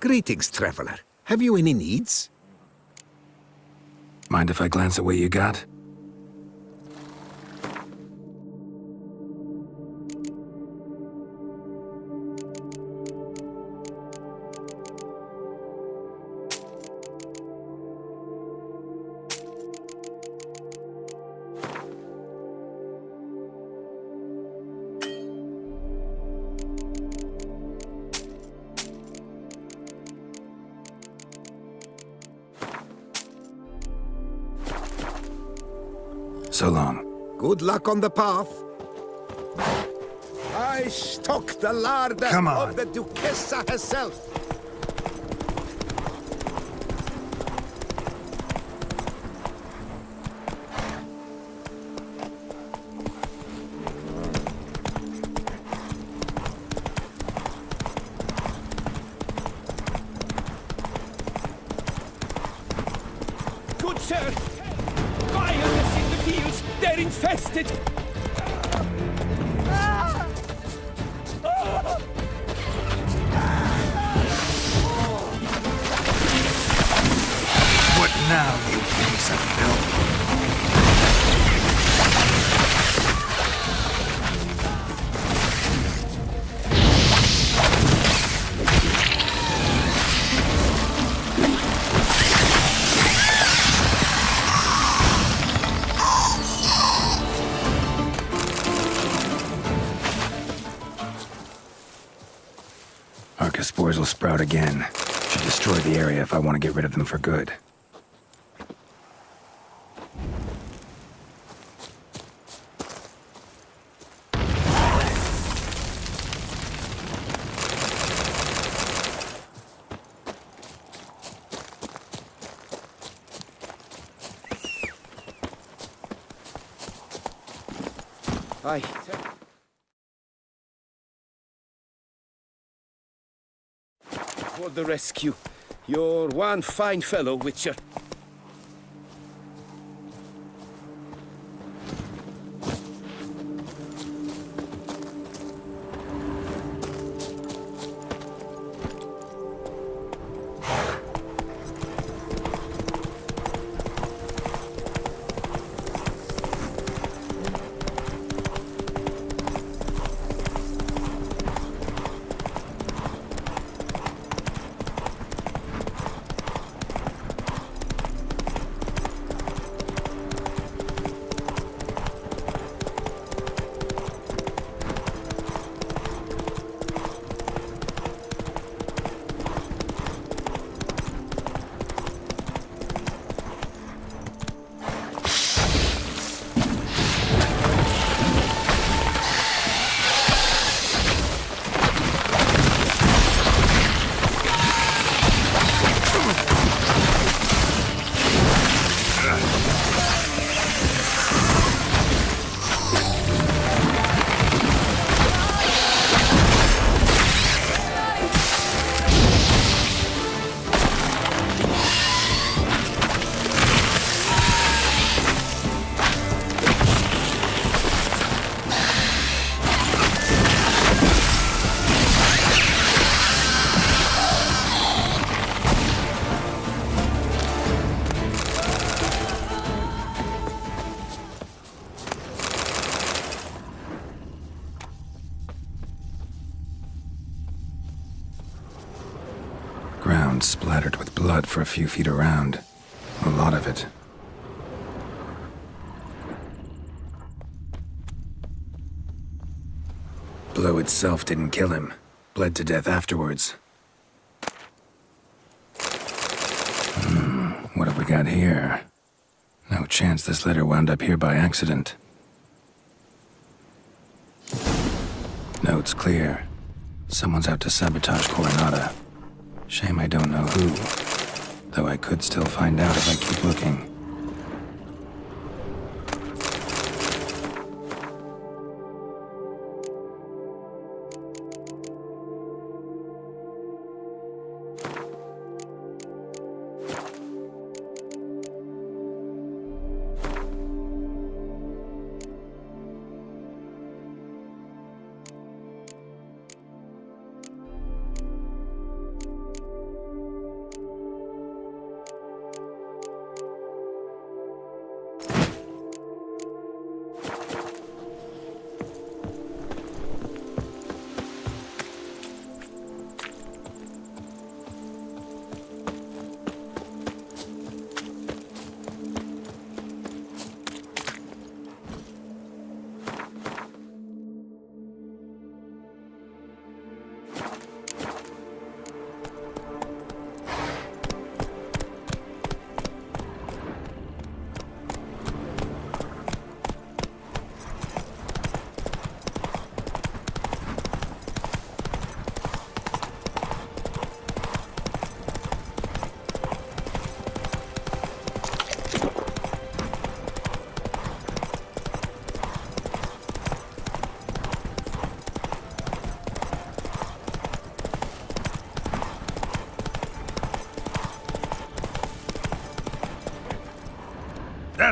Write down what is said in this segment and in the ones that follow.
Greetings, traveler. Have you any needs? Mind if I glance at what you got? So long. Good luck on the path. I stock the larder Come on. of the Duchessa herself. Good sir! Violence in the fields! They're infested! What now, you piece of filth? Spores will sprout again. Should destroy the area if I want to get rid of them for good. Aye. For the rescue. You're one fine fellow, Witcher. Ground splattered with blood for a few feet around. A lot of it. Blow itself didn't kill him. Bled to death afterwards. What have we got here? No chance this letter wound up here by accident. Note's clear. Someone's out to sabotage Coronata. Shame I don't know who. Though I could still find out if I keep looking.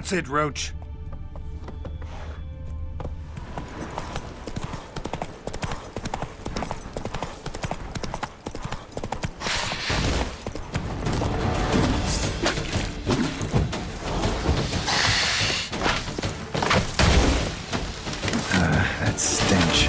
That's it, Roach. That stench.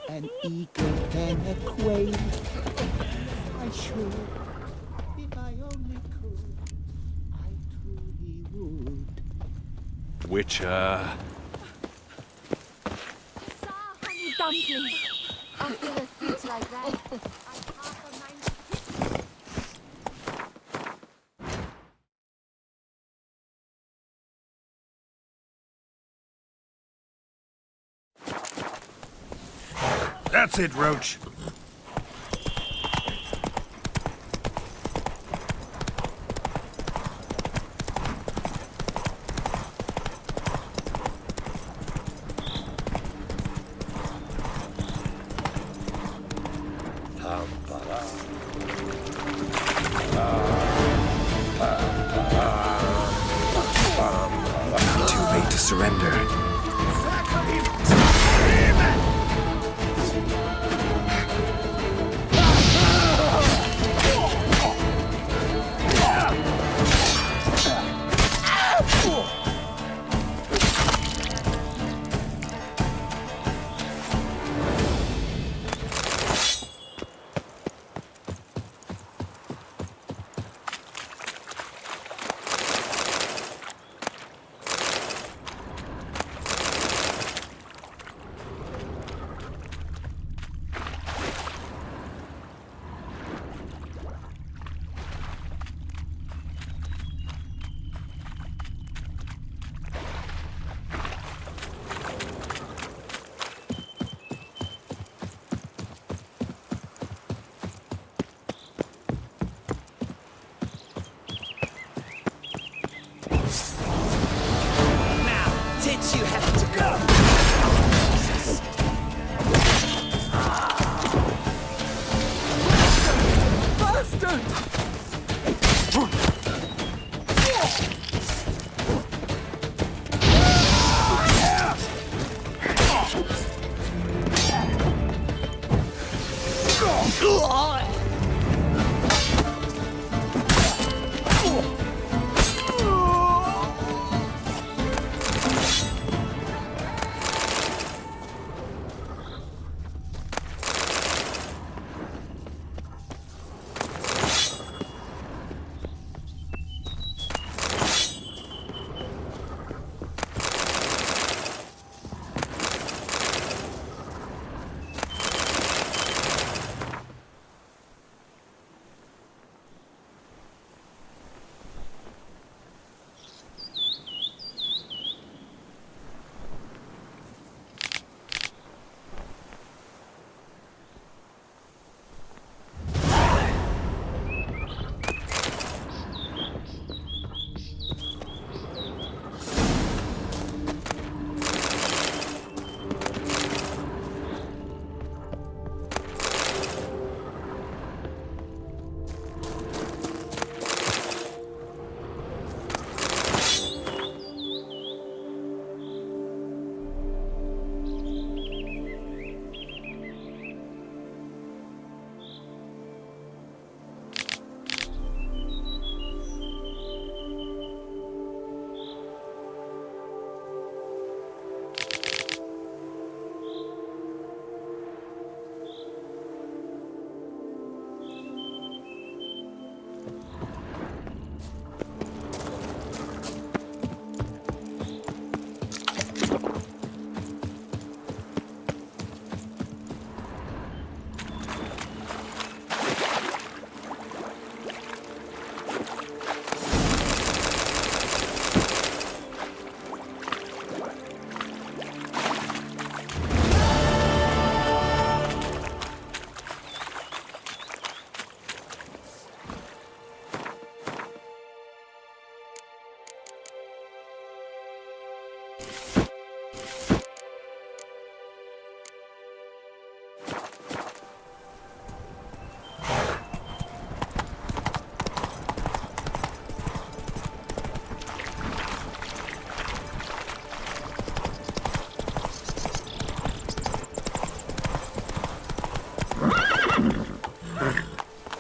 An eagle than a quail. I should, if I only could, I truly would. Witcher. Honey dumpling. After a feet like that, I half a mind to hit. That's it, Roach. Too late to surrender.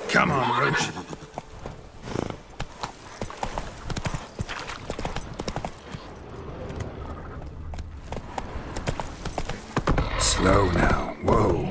Come on, Roach. Slow now. Whoa.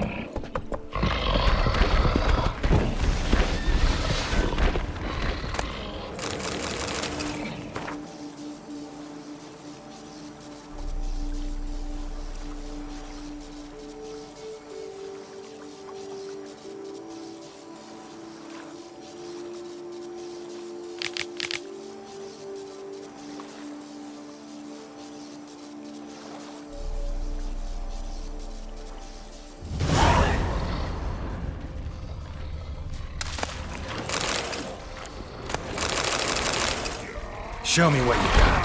Show me what you got.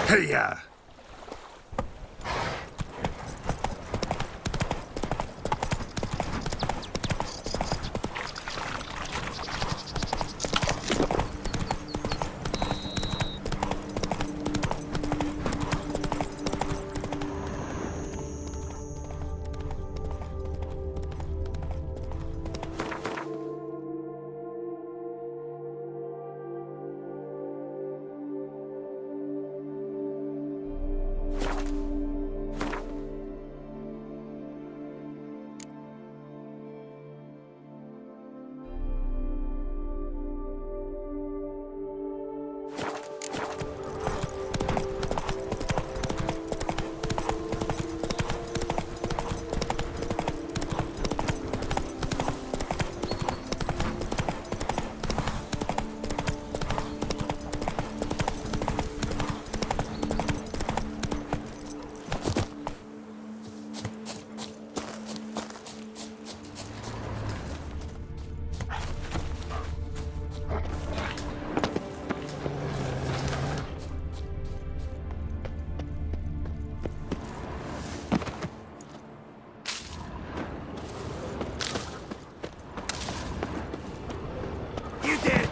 Halla!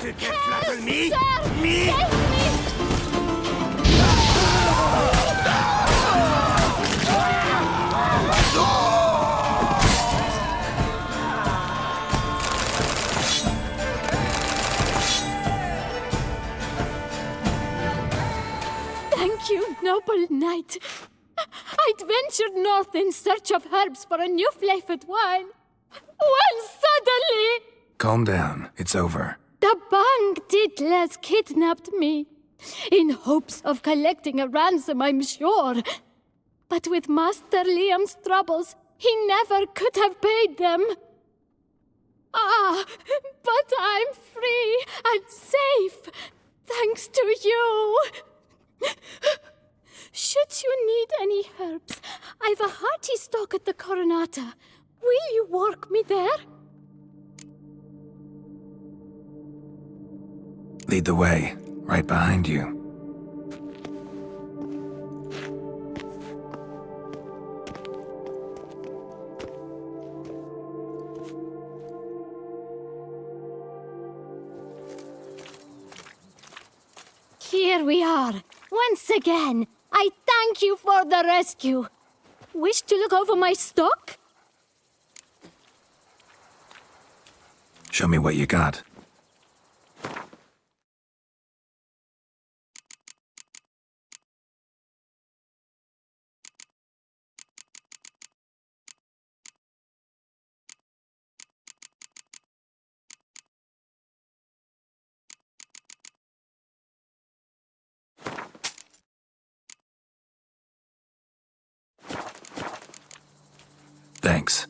To get flatter me? Sir! Me? Save me! Thank you, noble knight. I'd ventured north in search of herbs for a new flavored wine. When suddenly... Calm down. It's over. the Bang Diddlers kidnapped me. In hopes of collecting a ransom, I'm sure. But with Master Liam's troubles, he never could have paid them. Ah, but I'm free and safe, thanks to you. Should you need any herbs, I've a hearty stock at the Coronata. Will you walk me there? Lead the way. Right behind you. here we are. Once again, I thank you for the rescue. Wish to look over my stock? Show me what you got. Thanks.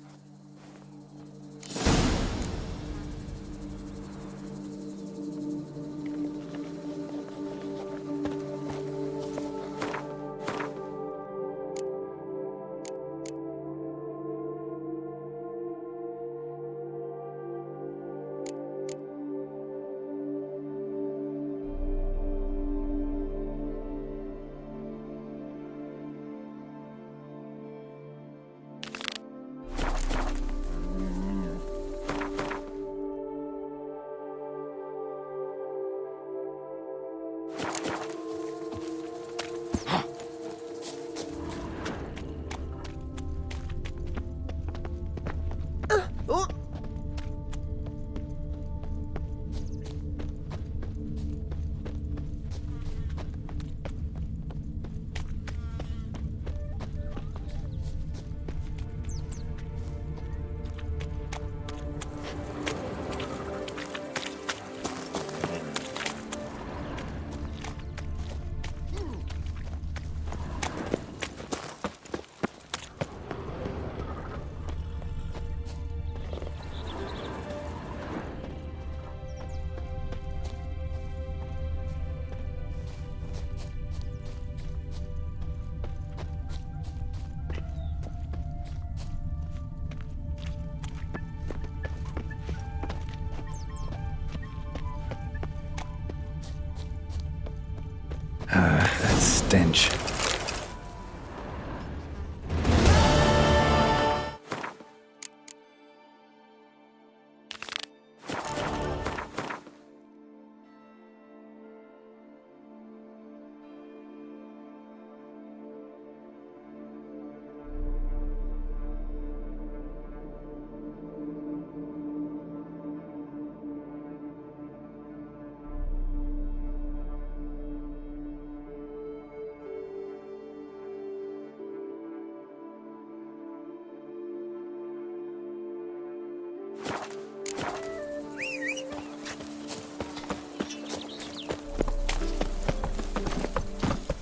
That stench.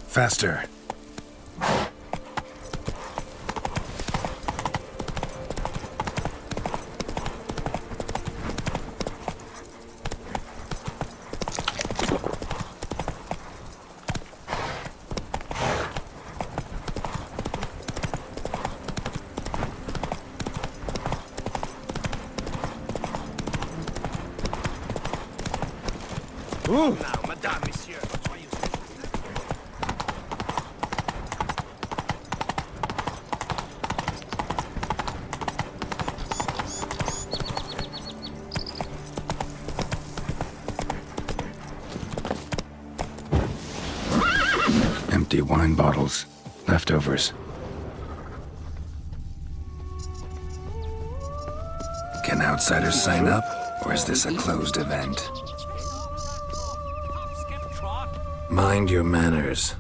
Faster. Ooh. Empty wine bottles. Leftovers. Can outsiders sign up, or is this a closed event? Mind your manners.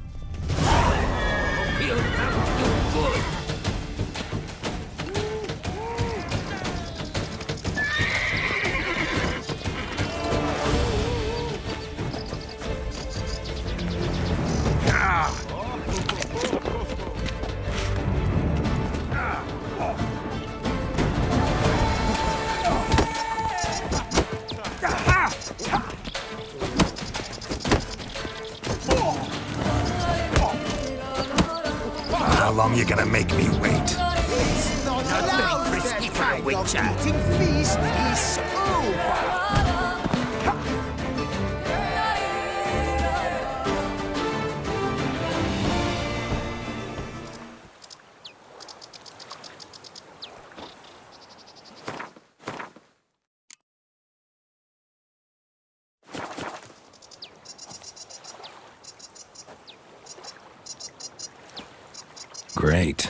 How long you gonna make me wait? It's not allowed. That kind of eating feast is over. Great.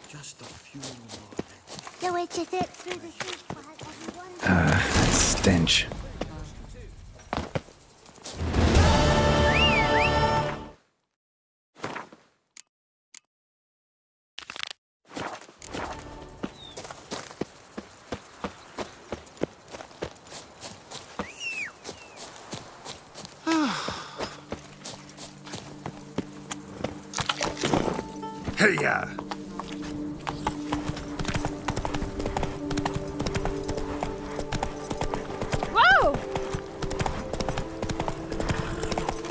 Just a few more. The Witcher sits through the street while everyone... Stench. Halla! Whoa!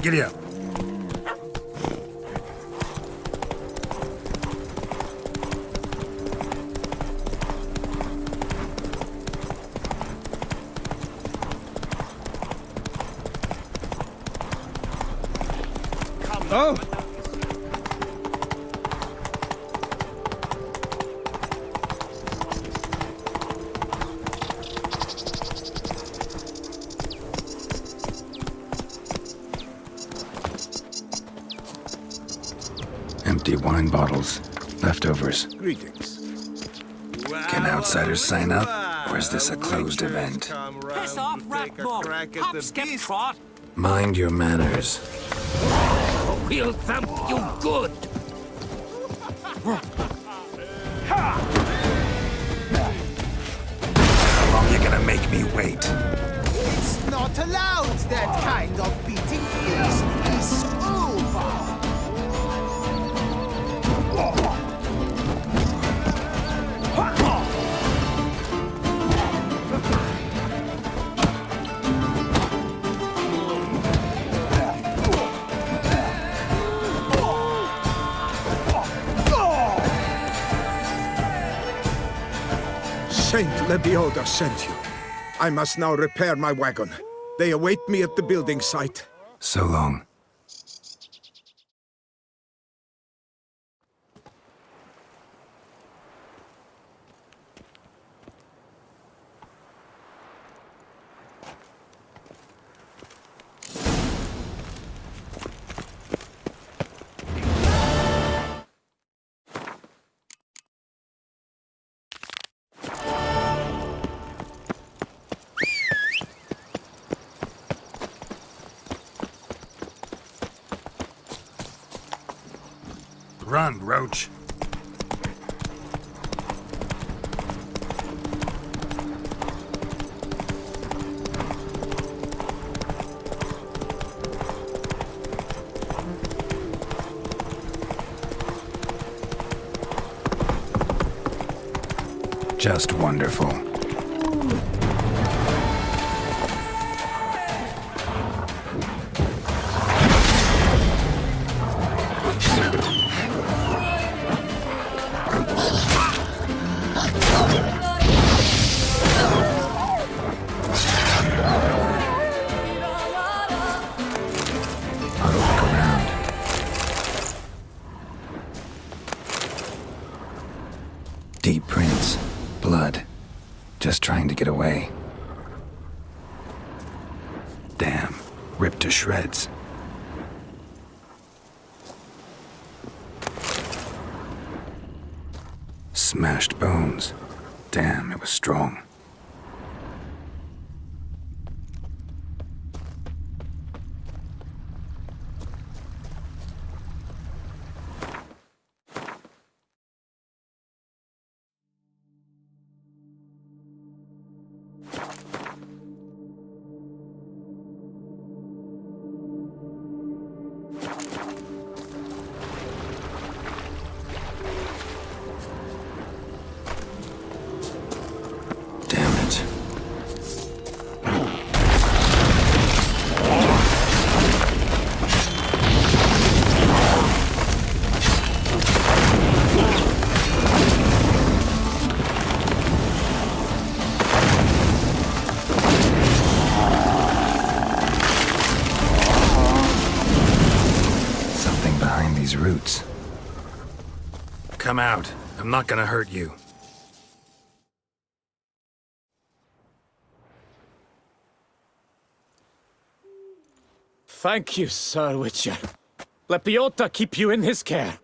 Giddy up. Oh! Empty wine bottles. Leftovers. Greetings. Can outsiders sign up? Or is this a closed event? Piss off, rat mob! Hop, skip, trot! Mind your manners. We'll thump you good! How long you gonna make me wait? It's not allowed. That kind of beating feast is over. Saint Lebioda sent you. I must now repair my wagon. They await me at the building site. So long. Run, Roach. Just wonderful. Deep prints. Blood. Just trying to get away. ripped to shreds. Smashed bones. Damn, it was strong. Roots. Come out. I'm not gonna hurt you. Thank you, Sir Witcher. Let Biota keep you in his care.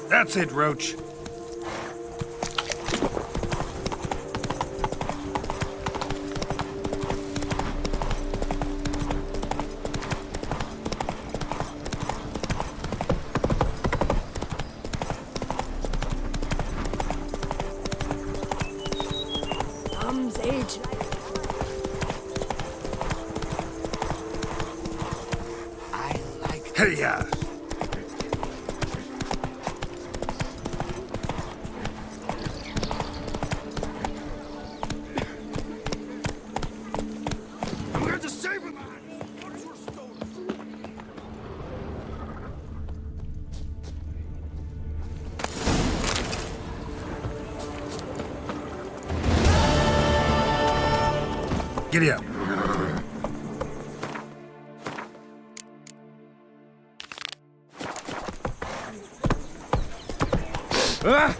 That's it, Roach. Comes age. I like Hey, yeah. Giddy up. Ah!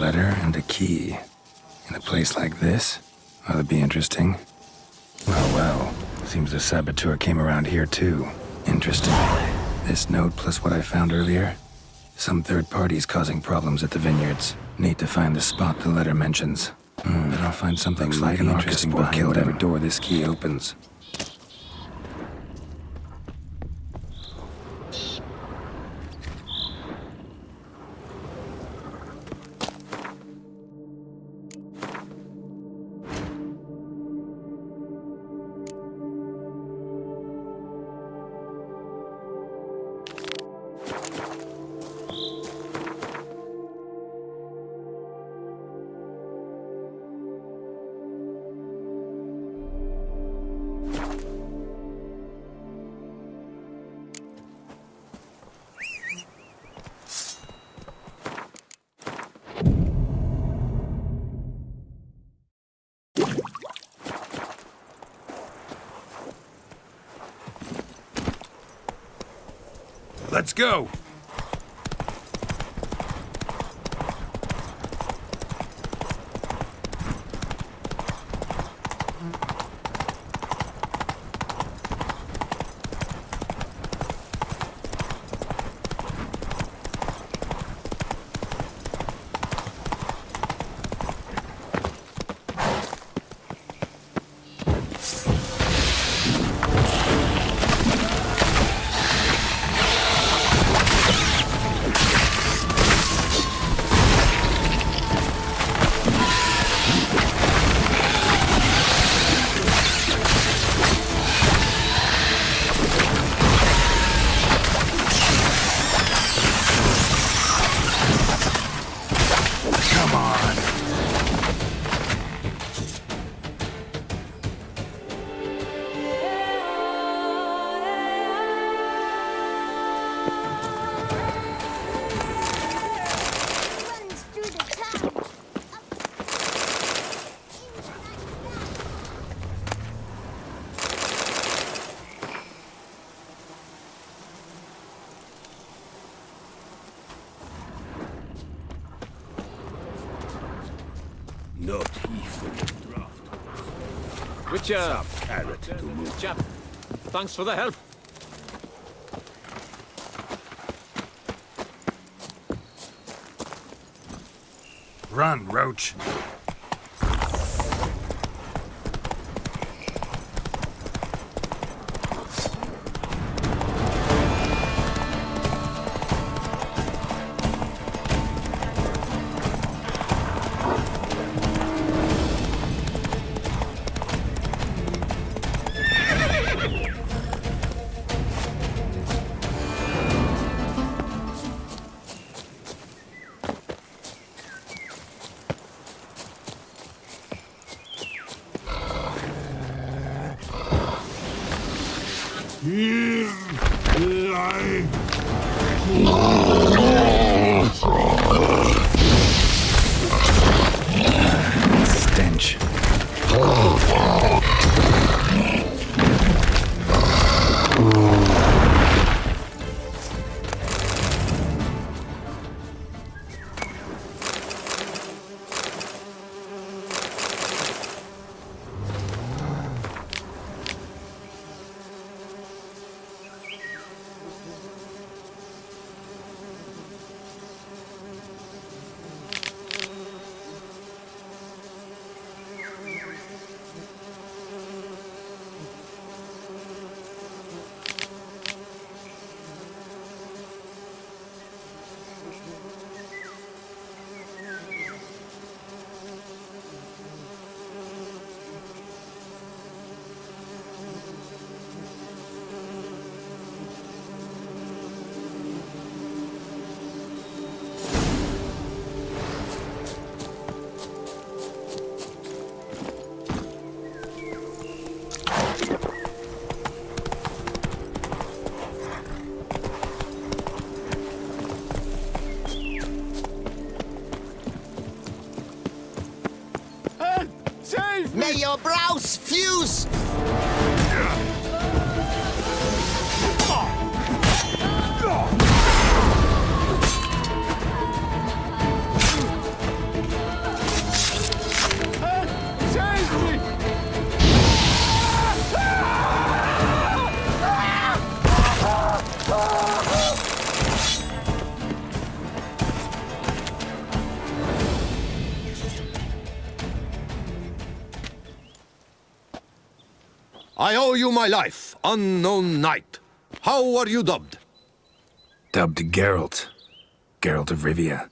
letter and a key. In a place like this? Ought to be interesting. Well. Seems the saboteur came around here too. Interesting. This note plus what I found earlier? Some third parties causing problems at the vineyards. Need to find the spot the letter mentions. Then I'll find something like an interesting behind whatever door this key opens. Let's go! Not he full of draft. Witcher! Carrot to move. Chap, thanks for the help. Run, Roach. Stench. May your brows fuse! I owe you my life, unknown knight. How are you dubbed? Dubbed Geralt. Geralt de Rivia.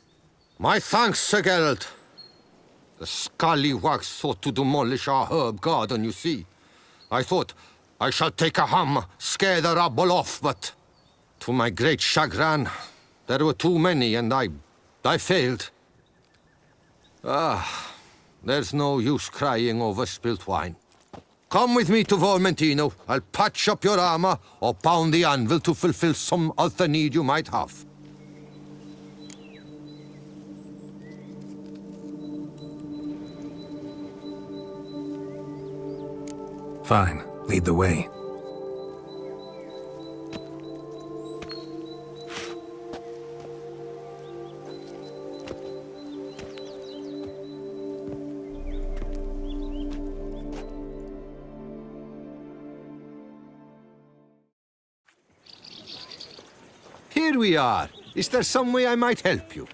My thanks, Sir Geralt. The scallywags thought to demolish our herb garden, you see. I thought, I shall take a hammer, scare the rabble off, but to my great chagrin, there were too many, and I failed. There's no use crying over spilt wine. Come with me to Vormentino. I'll patch up your armor or pound the anvil to fulfill some other need you might have. Fine. Lead the way. Here we are. Is there some way I might help you?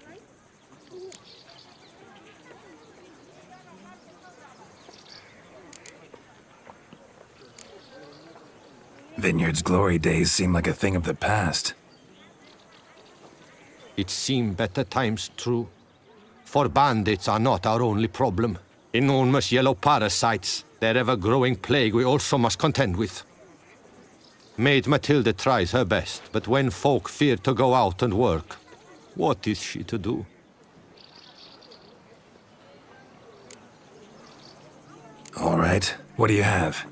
Vineyard's glory days seem like a thing of the past. It seemed better times, true. For bandits are not our only problem. Enormous yellow parasites, their ever-growing plague we also must contend with. Maid Matilda tries her best, but when folk fear to go out and work, what is she to do? All right. What do you have?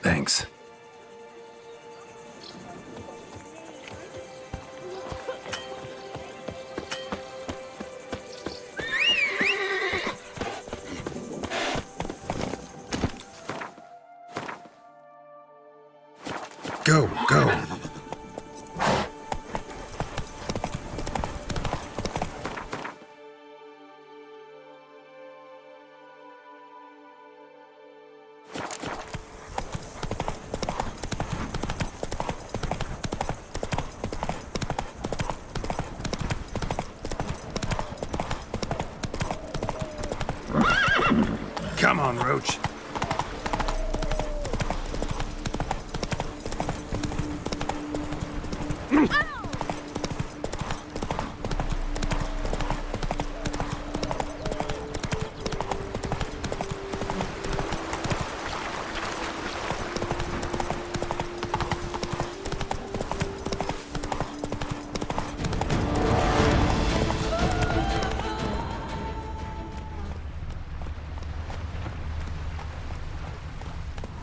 Thanks. Go, go. Come on, Roach.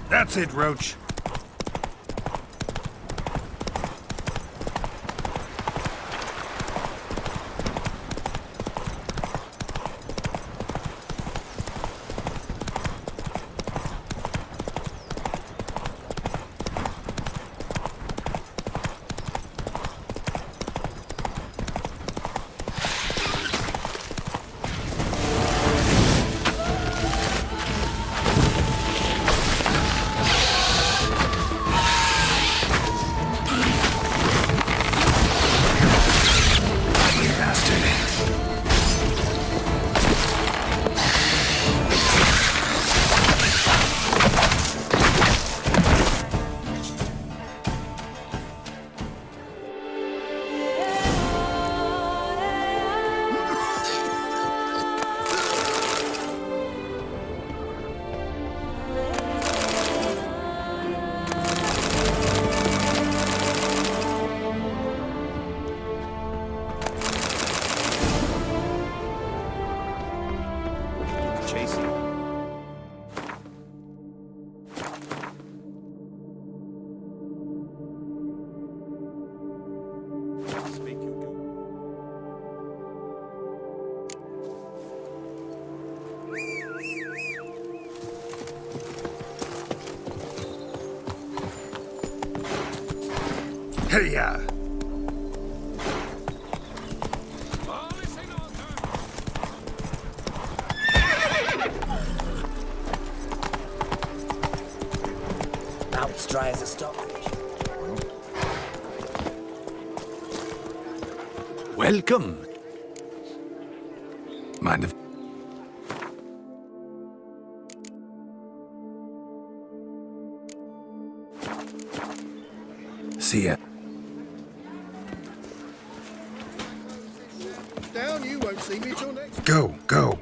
That's it, Roach. Hey-ya! Mouth's dry as a stockfish. Welcome. Mind if... See ya. Down, you won't see me till next. Go, go.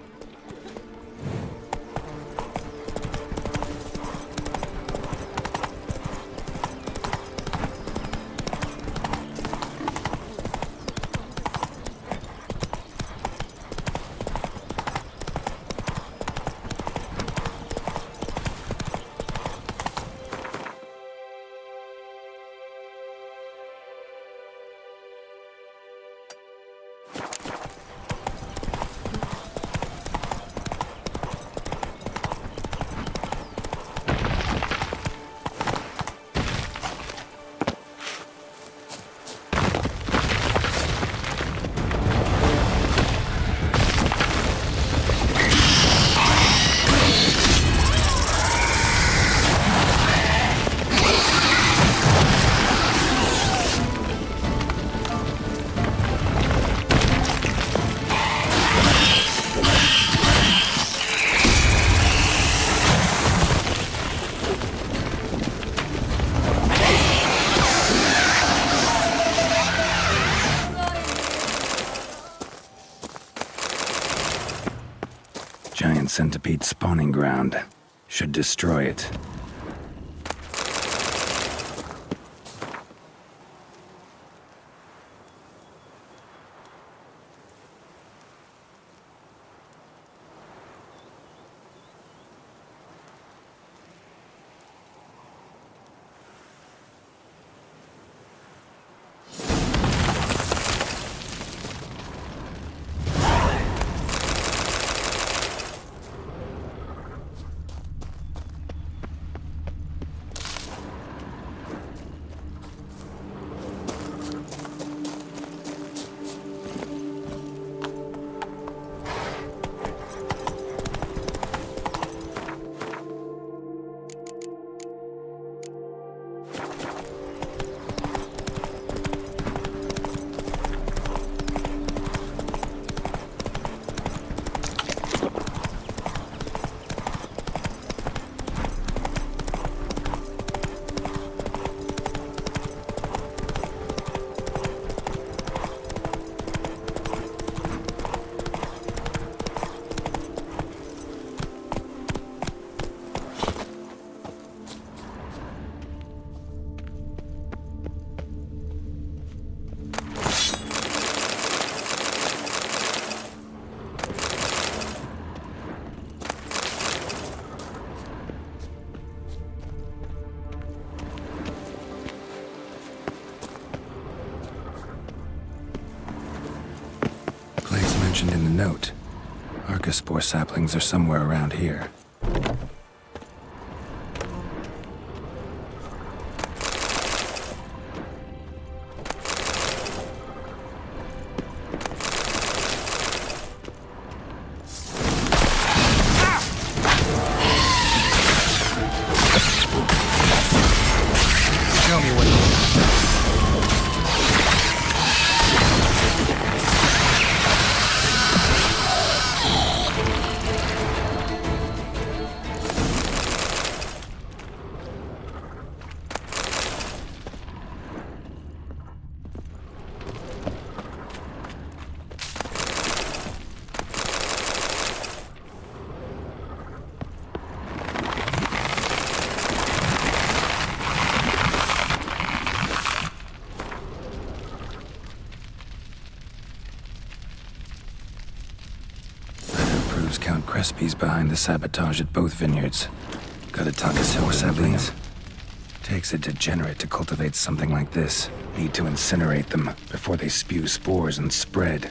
Giant centipede spawning ground. Should destroy it. Mentioned in the note. Archospore saplings are somewhere around here. Show me what you Count Crespi's behind the sabotage at both vineyards. Gotta talk to more saplings. Takes a degenerate to cultivate something like this. Need to incinerate them before they spew spores and spread.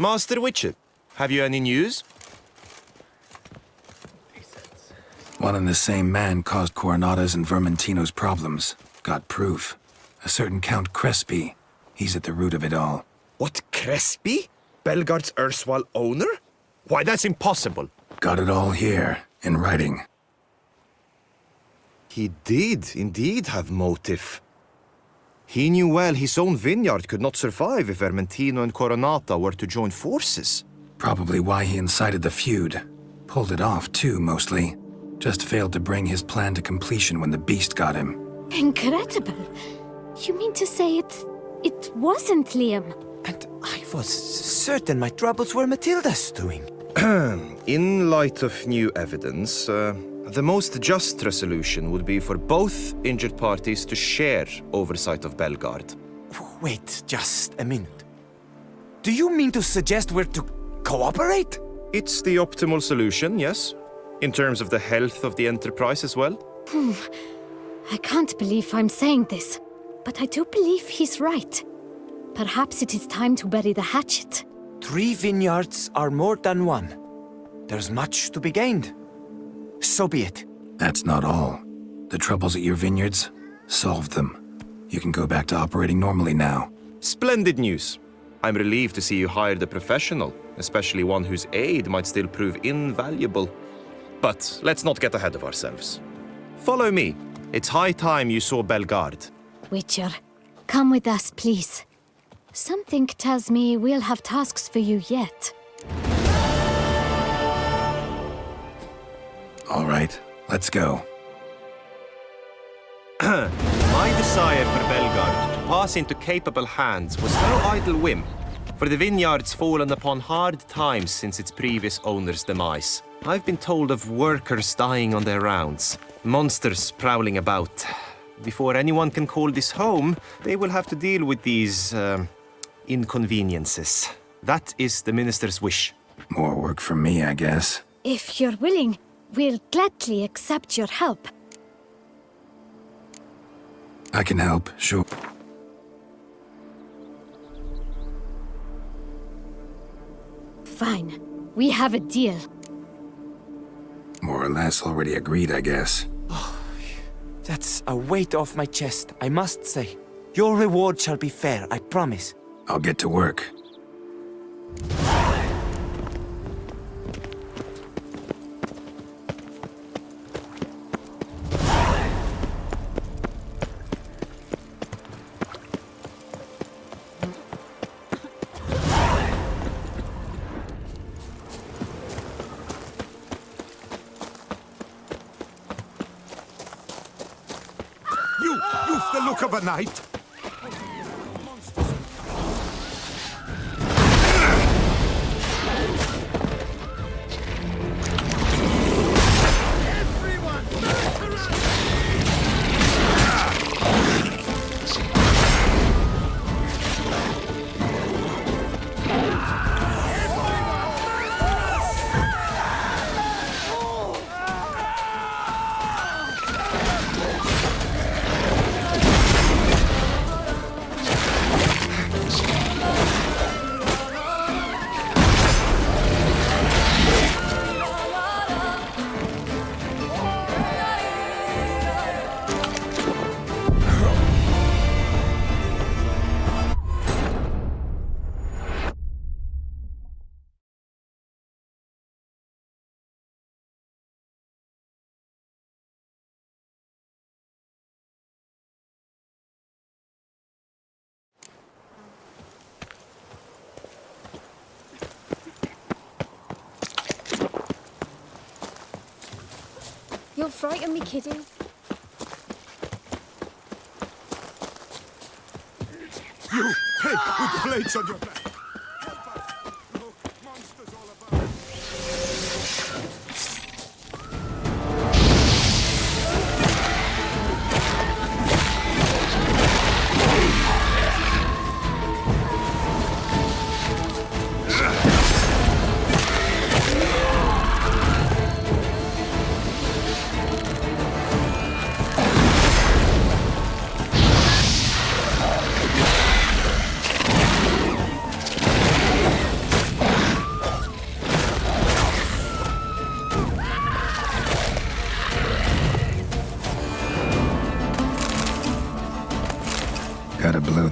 Master Witcher, have you any news? One and the same man caused Coronata's and Vermentino's problems. Got proof. A certain Count Crespi. He's at the root of it all. What, Crespi? Belgard's erstwhile owner? Why, that's impossible. Got it all here, in writing. He did indeed have motive. He knew well his own vineyard could not survive if Vermentino and Coronata were to join forces. Probably why he incited the feud. Pulled it off, too, mostly. Just failed to bring his plan to completion when the beast got him. Incredible. You mean to say it wasn't Liam? And I was certain my troubles were Matilda's doing. In light of new evidence, the most just resolution would be for both injured parties to share oversight of Belgard. Wait just a minute. Do you mean to suggest we're to cooperate? It's the optimal solution, yes. In terms of the health of the enterprise as well. I can't believe I'm saying this, but I do believe he's right. Perhaps it is time to bury the hatchet. 3 vineyards are more than one. There's much to be gained. So be it. That's not all. The troubles at your vineyards? Solved them. You can go back to operating normally now. Splendid news. I'm relieved to see you hired a professional, especially one whose aid might still prove invaluable. But let's not get ahead of ourselves. Follow me. It's high time you saw Belgard. Witcher, come with us, please. Something tells me we'll have tasks for you yet. All right, let's go. My desire for Belgard to pass into capable hands was no idle whim, for the vineyard's fallen upon hard times since its previous owner's demise. I've been told of workers dying on their rounds, monsters prowling about. Before anyone can call this home, they will have to deal with these, inconveniences. That is the minister's wish. More work for me, I guess. If you're willing, we'll gladly accept your help. I can help, sure. Fine. We have a deal. More or less already agreed, I guess. That's a weight off my chest, I must say. Your reward shall be fair, I promise. I'll get to work. You've the look of a knight. You'll frighten me, kiddies. You, hey, with blades on your back. Help us. Look, monsters all about.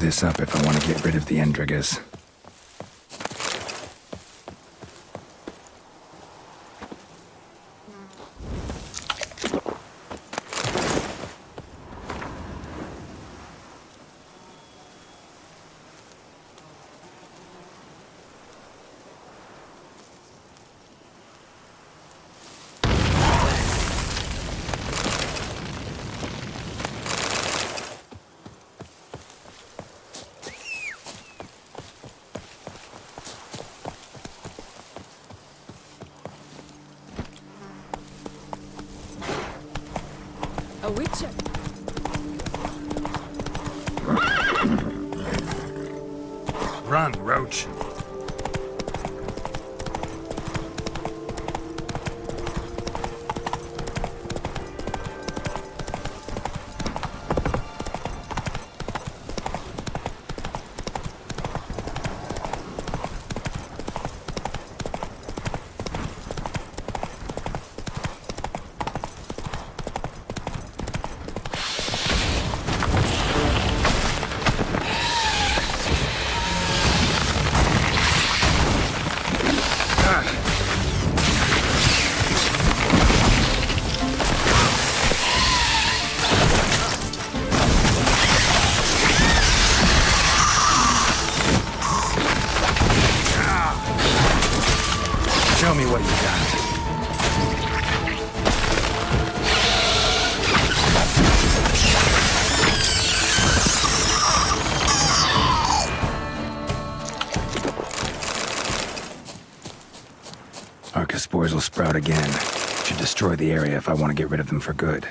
this up if I want to get rid of the Endrigas. A Witcher. Run, Roach. Show me what you got. Archaspores will sprout again. Should destroy the area if I want to get rid of them for good.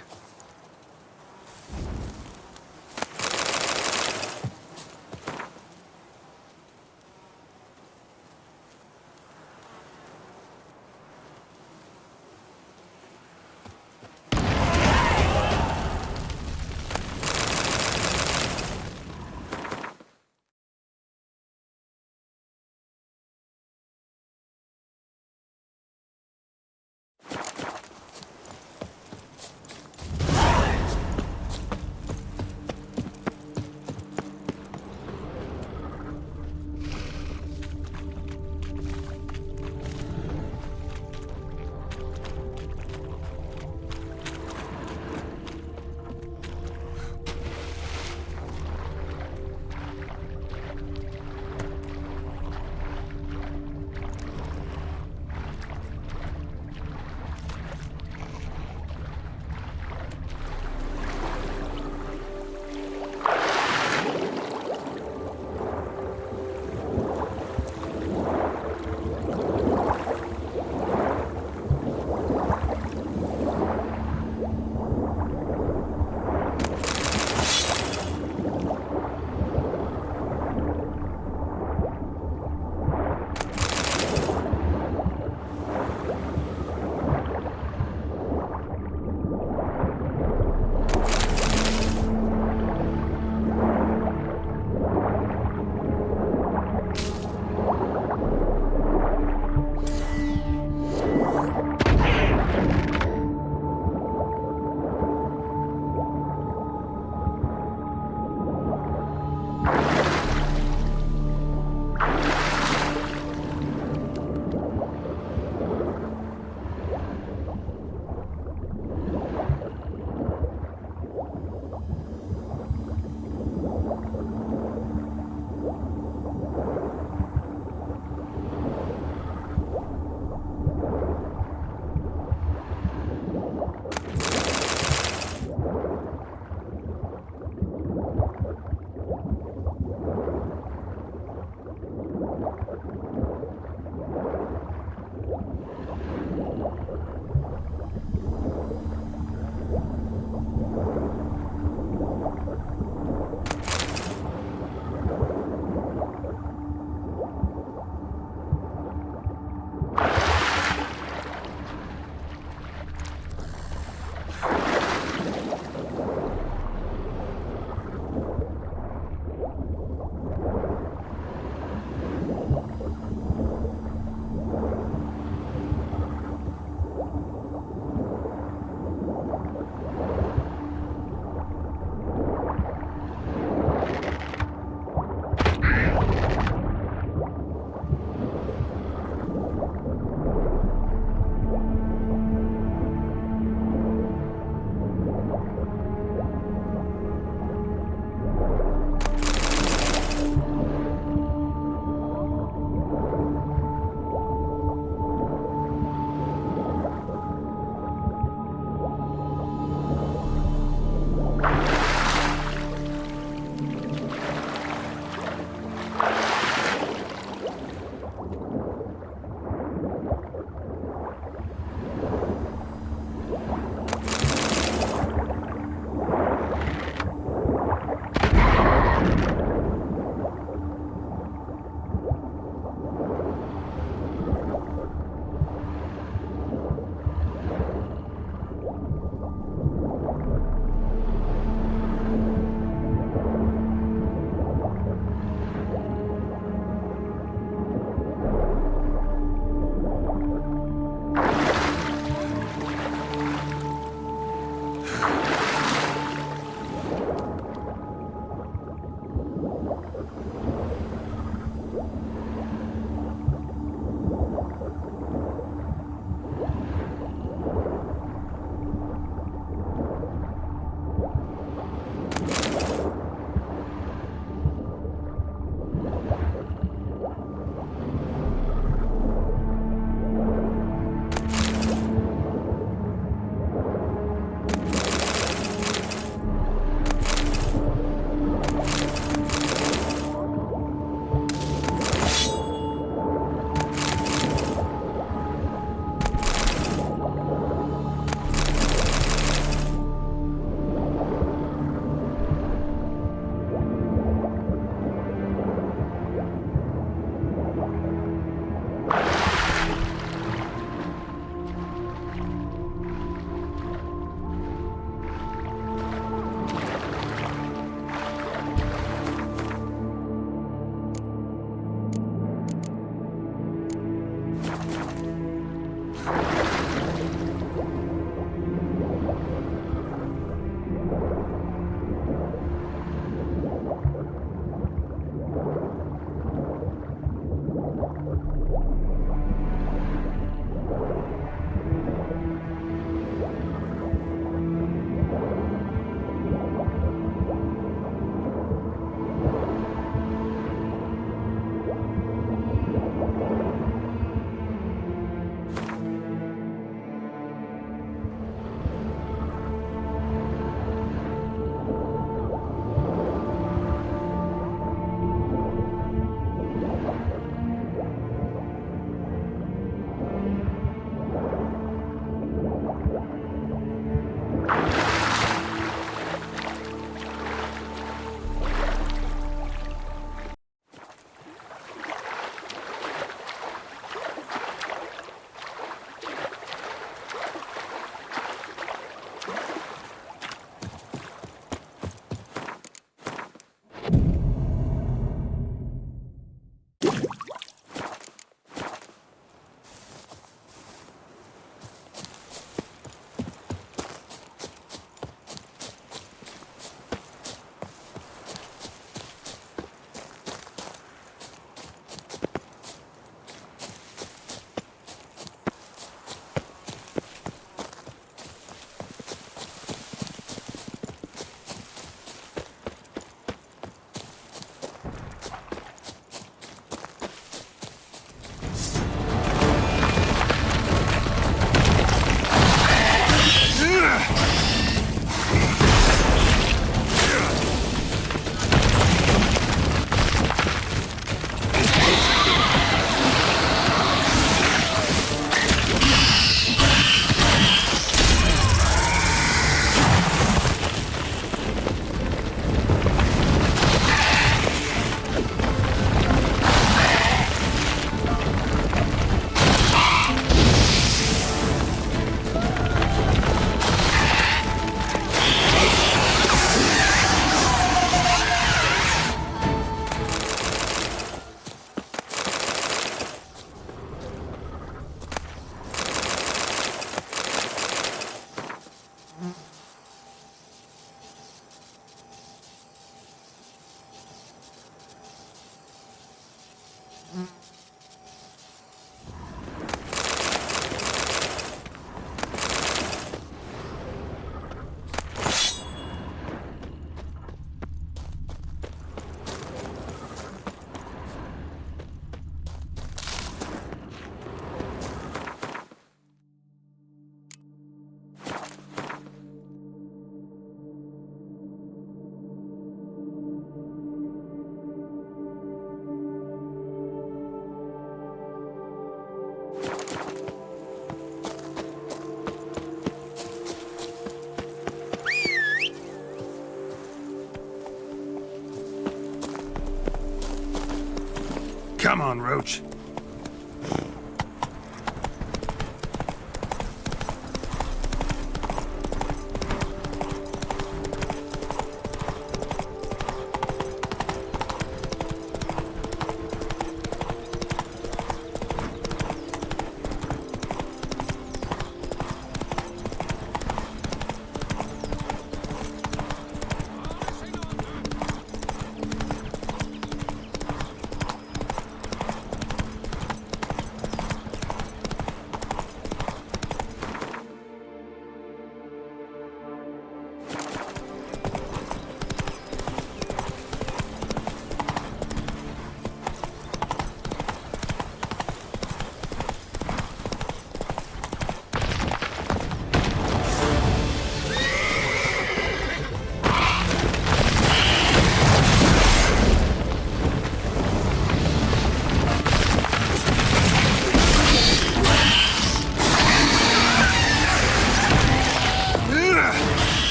Come on, Roach.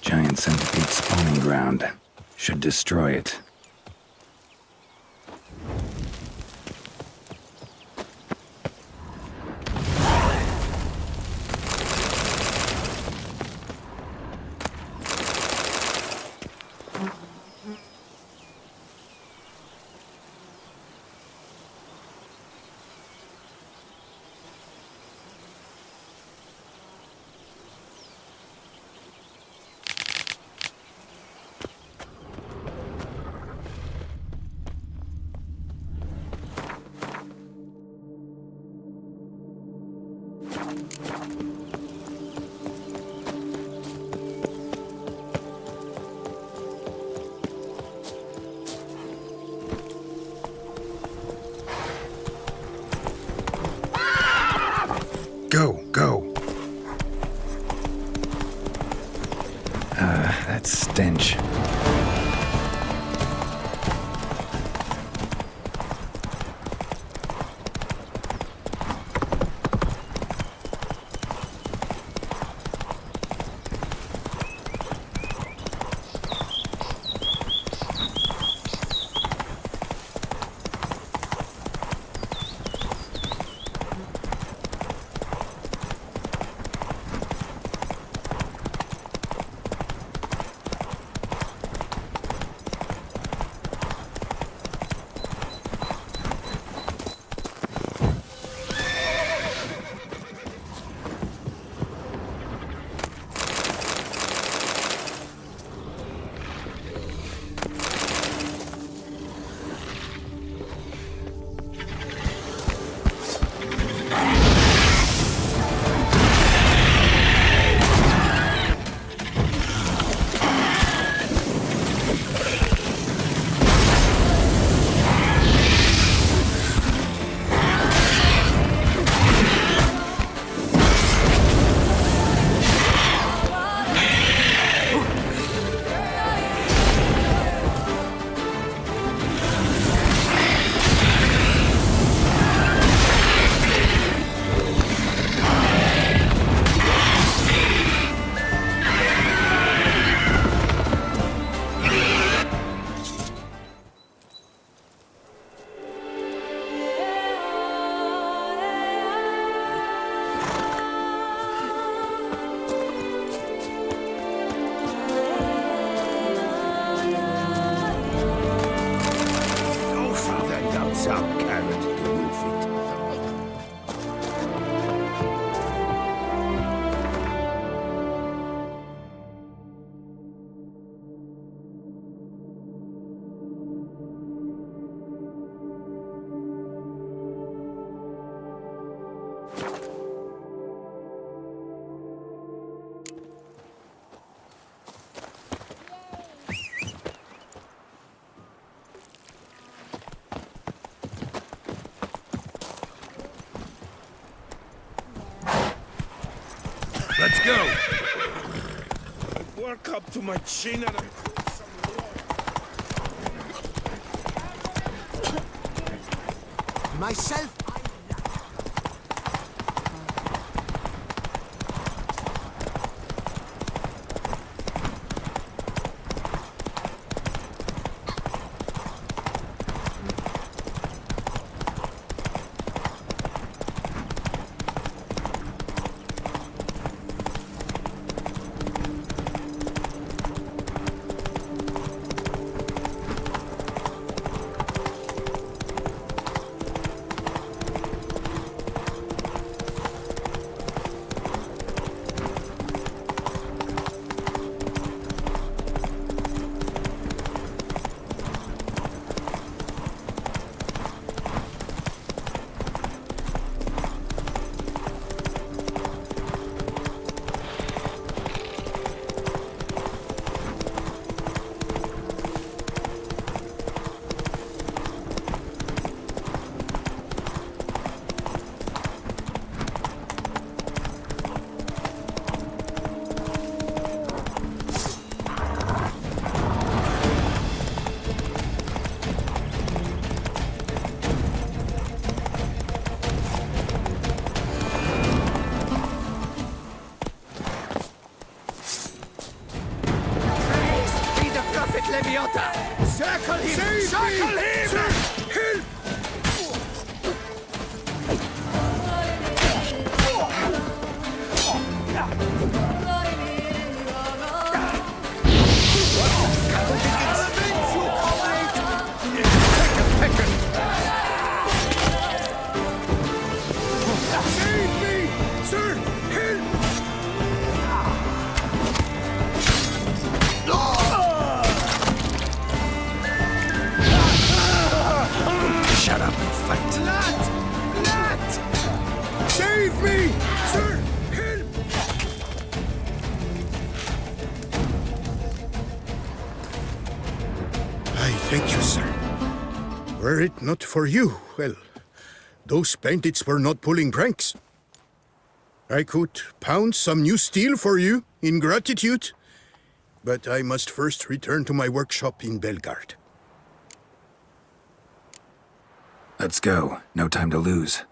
Giant centipede spawning ground. Should destroy it. Go. That stench. Let's go! Work up to my chin and Myself, Were it not for you, well, those bandits were not pulling pranks. I could pound some new steel for you in gratitude, but I must first return to my workshop in Belgard. Let's go. No time to lose.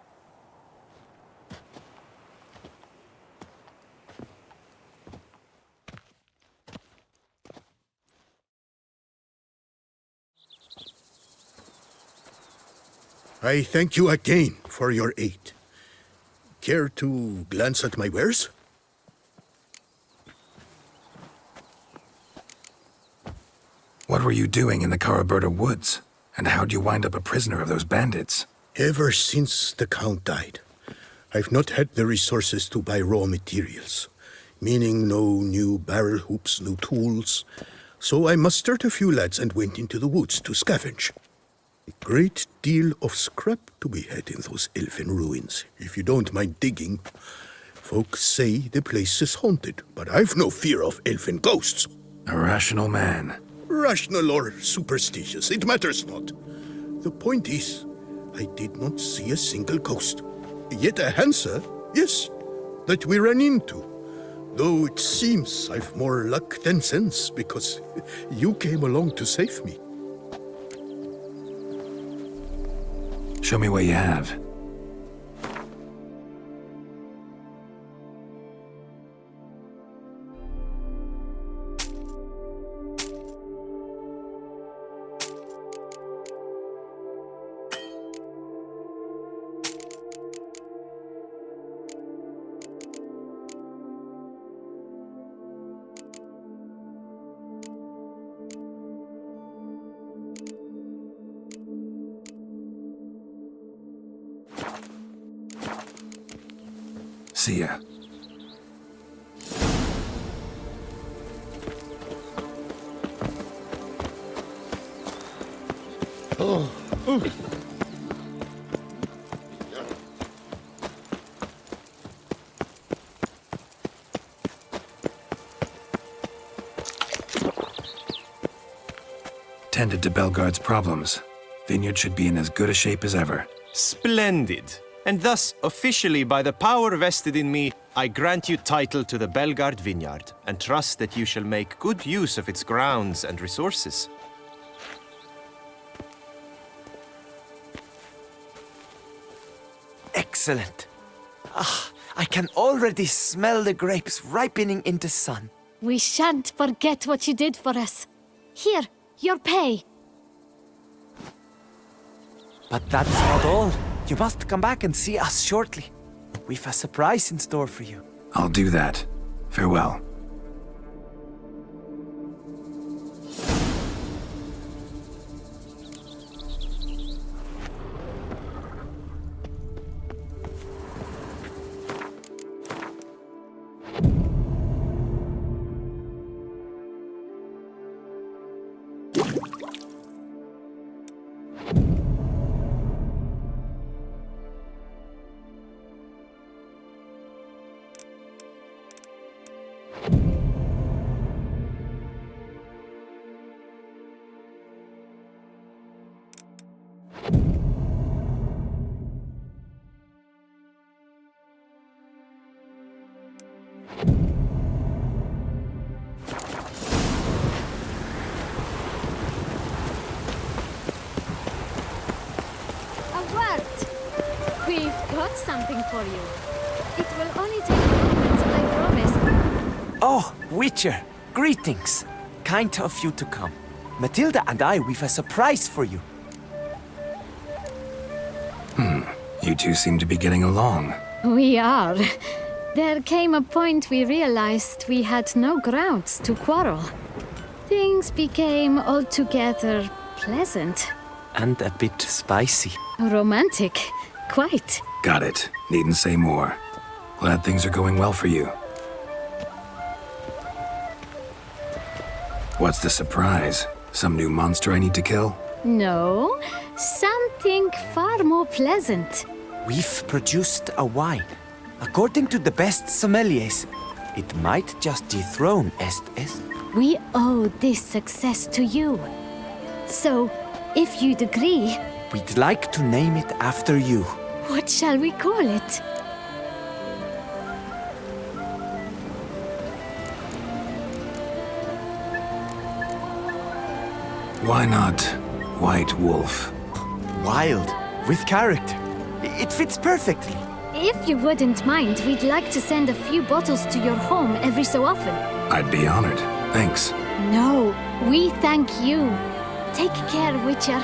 I thank you again for your aid. Care to glance at my wares? What were you doing in the Caraberta woods? And how'd you wind up a prisoner of those bandits? Ever since the Count died, I've not had the resources to buy raw materials, meaning no new barrel hoops, no tools. So I mustered a few lads and went into the woods to scavenge. A great deal of scrap to be had in those elfin ruins, if you don't mind digging. Folks say the place is haunted, but I've no fear of elfin ghosts. A rational man. Rational or superstitious, it matters not. The point is, I did not see a single ghost. Yet a Hansa, yes, that we ran into. Though it seems I've more luck than sense, because you came along to save me. Show me what you have. See ya. Tended to Belgard's problems. Vineyard should be in as good a shape as ever. Splendid. And thus, officially by the power vested in me, I grant you title to the Belgard Vineyard, and trust that you shall make good use of its grounds and resources. Excellent. I can already smell the grapes ripening in the sun. We shan't forget what you did for us. Here, your pay. But that's not all. You must come back and see us shortly. We've a surprise in store for you. I'll do that. Farewell. Something for you. It will only take a moment, I promise. Oh, Witcher, greetings. Kind of you to come. Matilda and we've a surprise for you. You two seem to be getting along. We are. There came a point we realized we had no grounds to quarrel. Things became altogether pleasant. And a bit spicy. Romantic. Quite. Got it. Needn't say more. Glad things are going well for you. What's the surprise? Some new monster I need to kill? No, something far more pleasant. We've produced a wine. According to the best sommeliers, it might just dethrone Est. We owe this success to you. So, if you'd agree, We'd like to name it after you. What shall we call it? Why not White Wolf? Wild, with character. It fits perfectly. If you wouldn't mind, we'd like to send a few bottles to your home every so often. I'd be honored. Thanks. No, we thank you. Take care, Witcher.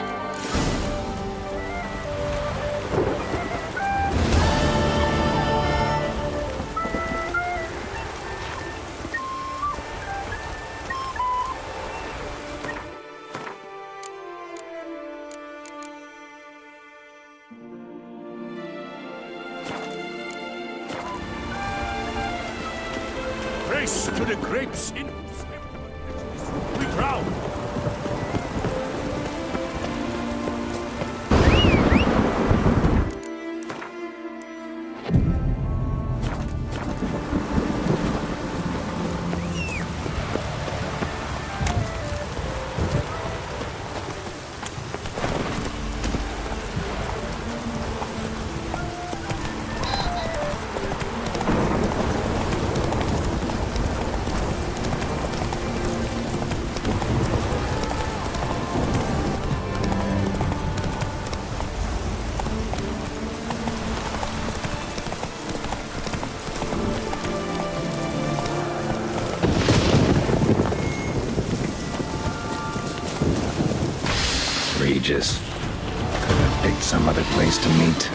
Race to the grapes in we drown. Regis. Could have picked some other place to meet.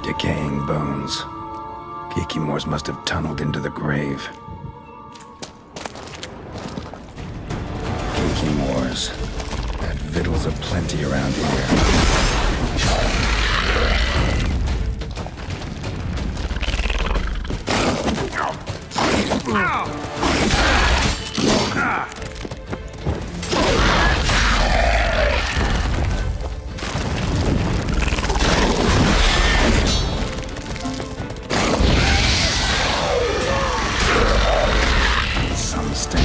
Decaying bones. Kikimors must have tunneled into the grave. Kikimors. Had victuals aplenty around Some stench.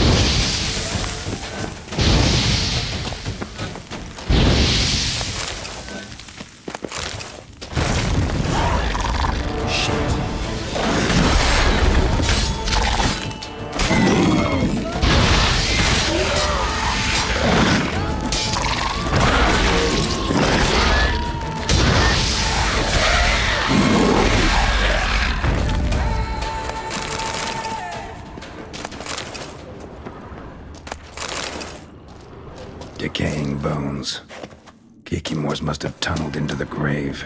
Decaying bones. Kikimors must have tunneled into the grave.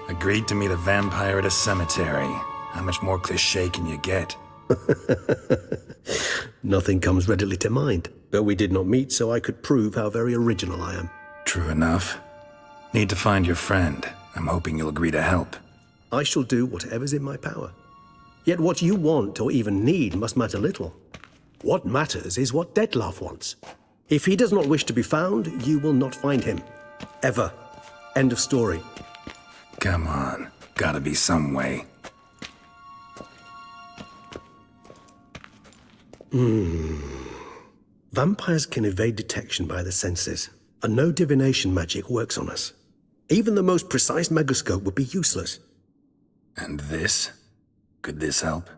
Agreed to meet a vampire at a cemetery. How much more cliché can you get? Nothing comes readily to mind. But we did not meet, so I could prove how very original I am. True enough. Need to find your friend. I'm hoping you'll agree to help. I shall do whatever's in my power. Yet what you want or even need must matter little. What matters is what Detlef wants. If he does not wish to be found, you will not find him. Ever. End of story. Come on. Gotta be some way. Vampires can evade detection by the senses, and no divination magic works on us. Even the most precise megascope would be useless. And this? Could this help?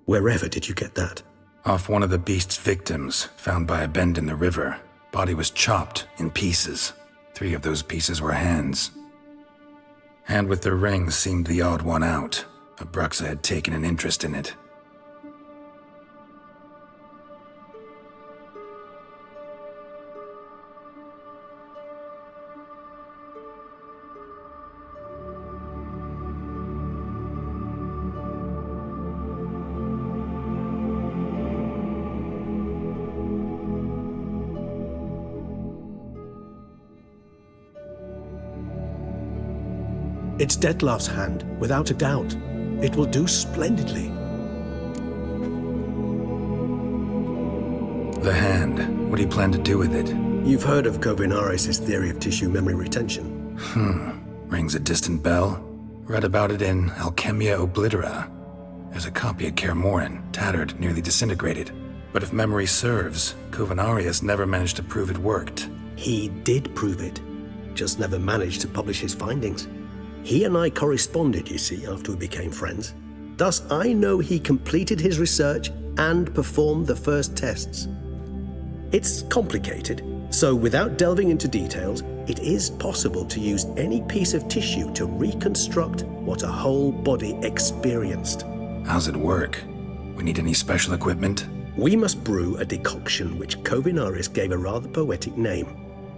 Wherever did you get that? Off one of the beast's victims, found by a bend in the river. Body was chopped in pieces. 3 of those pieces were hands. Hand with the ring seemed the odd one out. Abruxa had taken an interest in it. It's Detlef's hand, without a doubt. It will do splendidly. The hand. What do you plan to do with it? You've heard of Kovinaris' theory of tissue memory retention. Rings a distant bell. Read about it in Alchemia Oblitera. There's a copy at Kermoran, tattered, nearly disintegrated. But if memory serves, Kovinaris never managed to prove it worked. He did prove it, just never managed to publish his findings. He and I corresponded, you see, after we became friends. Thus, I know he completed his research and performed the first tests. It's complicated, so without delving into details, it is possible to use any piece of tissue to reconstruct what a whole body experienced. How's it work? We need any special equipment? We must brew a decoction which Kovinaris gave a rather poetic name,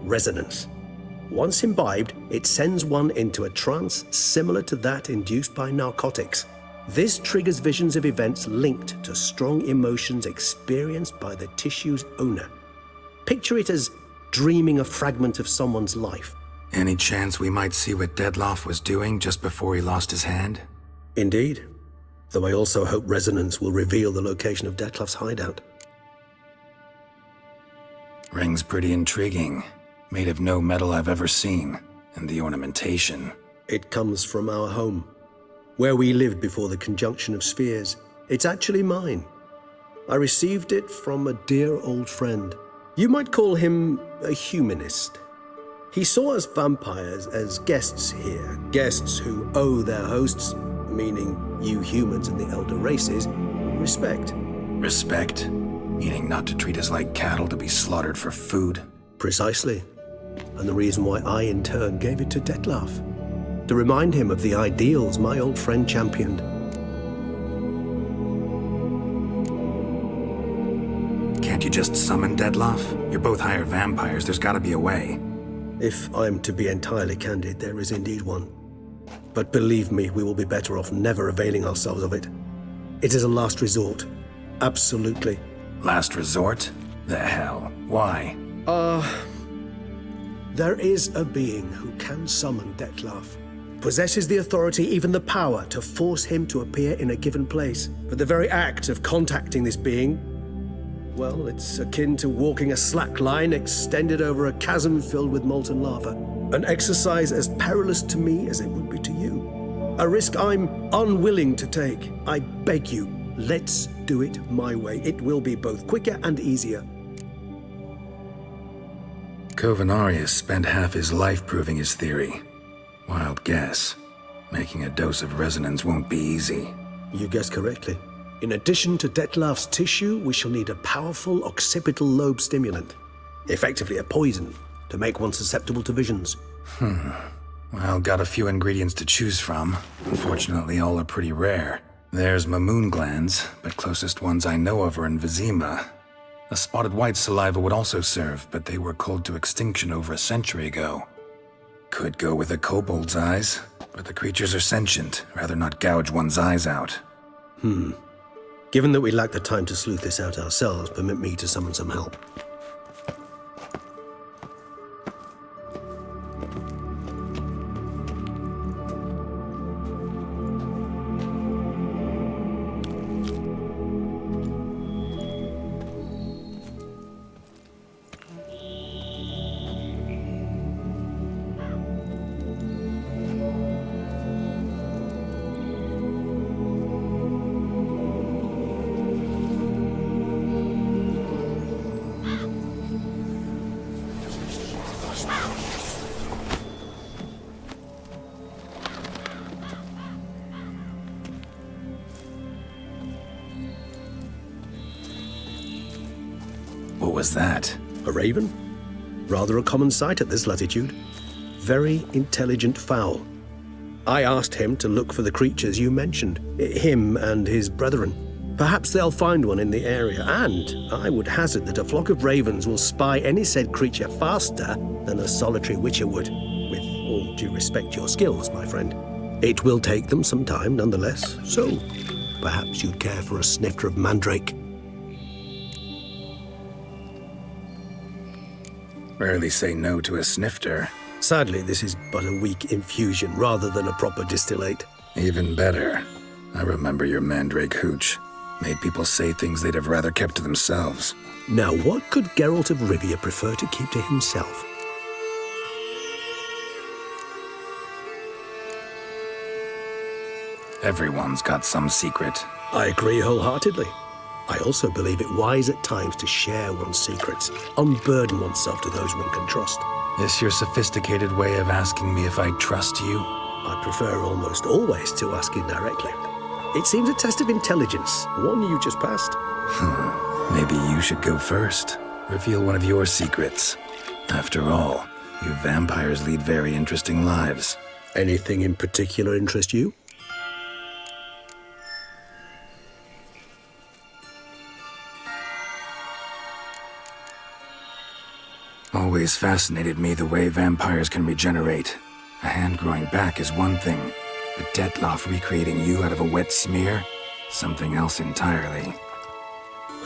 resonance. Once imbibed, it sends one into a trance similar to that induced by narcotics. This triggers visions of events linked to strong emotions experienced by the tissue's owner. Picture it as dreaming a fragment of someone's life. Any chance we might see what Detlef was doing just before he lost his hand? Indeed. Though I also hope resonance will reveal the location of Detlef's hideout. Ring's pretty intriguing. Made of no metal I've ever seen, and the ornamentation. It comes from our home, where we lived before the conjunction of spheres. It's actually mine. I received it from a dear old friend. You might call him a humanist. He saw us vampires as guests here, guests who owe their hosts, meaning you humans and the elder races, respect. Respect? Meaning not to treat us like cattle to be slaughtered for food? Precisely. And the reason why I, in turn, gave it to Detlef. To remind him of the ideals my old friend championed. Can't you just summon Detlef? You're both higher vampires, there's gotta be a way. If I'm to be entirely candid, there is indeed one. But believe me, we will be better off never availing ourselves of it. It is a last resort. Absolutely. Last resort? The hell? Why? There is a being who can summon Detlef. Possesses the authority, even the power, to force him to appear in a given place. But the very act of contacting this being, well, it's akin to walking a slack line extended over a chasm filled with molten lava. An exercise as perilous to me as it would be to you. A risk I'm unwilling to take. I beg you, let's do it my way. It will be both quicker and easier. Kovinaris spent half his life proving his theory. Wild guess. Making a dose of resonance won't be easy. You guessed correctly. In addition to Detlef's tissue, we shall need a powerful occipital lobe stimulant. Effectively a poison, to make one susceptible to visions. Well, got a few ingredients to choose from. Unfortunately, all are pretty rare. There's Mamoon glands, but closest ones I know of are in Vizima. A spotted white saliva would also serve, but they were cold to extinction over a century ago. Could go with a kobold's eyes, but the creatures are sentient. Rather not gouge one's eyes out. Given that we lack the time to sleuth this out ourselves, permit me to summon some help. was that? A raven? Rather a common sight at this latitude. Very intelligent fowl. I asked him to look for the creatures you mentioned, him and his brethren. Perhaps they'll find one in the area, and I would hazard that a flock of ravens will spy any said creature faster than a solitary witcher would, with all due respect to your skills, my friend. It will take them some time, nonetheless, so perhaps you'd care for a snifter of mandrake. Rarely say no to a snifter. Sadly, this is but a weak infusion rather than a proper distillate. Even better. I remember your mandrake hooch. Made people say things they'd have rather kept to themselves. Now, what could Geralt of Rivia prefer to keep to himself? Everyone's got some secret. I agree wholeheartedly. I also believe it wise at times to share one's secrets, unburden oneself to those one can trust. This your sophisticated way of asking me if I trust you? I prefer almost always to ask indirectly. It seems a test of intelligence, one you just passed. Maybe you should go first. Reveal one of your secrets. After all, you vampires lead very interesting lives. Anything in particular interest you? Always fascinated me the way vampires can regenerate. A hand growing back is one thing, but Detloff recreating you out of a wet smear? Something else entirely.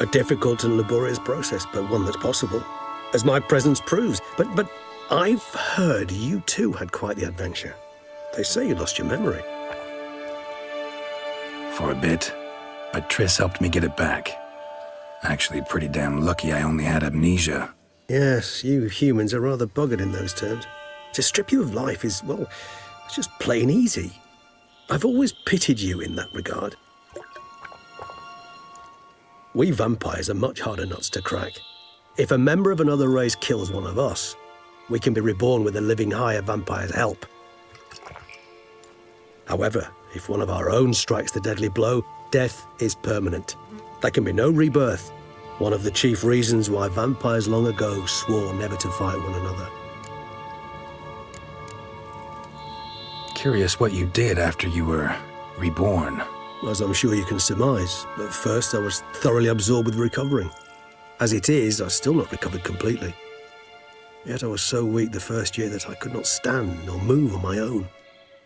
A difficult and laborious process, but one that's possible, as my presence proves. But I've heard you too had quite the adventure. They say you lost your memory. For a bit, but Triss helped me get it back. Actually, pretty damn lucky I only had amnesia. Yes, you humans are rather buggered in those terms. To strip you of life is, well, it's just plain easy. I've always pitied you in that regard. We vampires are much harder nuts to crack. If a member of another race kills one of us, we can be reborn with a living higher vampire's help. However, if one of our own strikes the deadly blow, death is permanent. There can be no rebirth. One of the chief reasons why vampires long ago swore never to fight one another. Curious what you did after you were reborn. As I'm sure you can surmise, at first I was thoroughly absorbed with recovering. As it is, I've still not recovered completely. Yet I was so weak the first year that I could not stand or move on my own.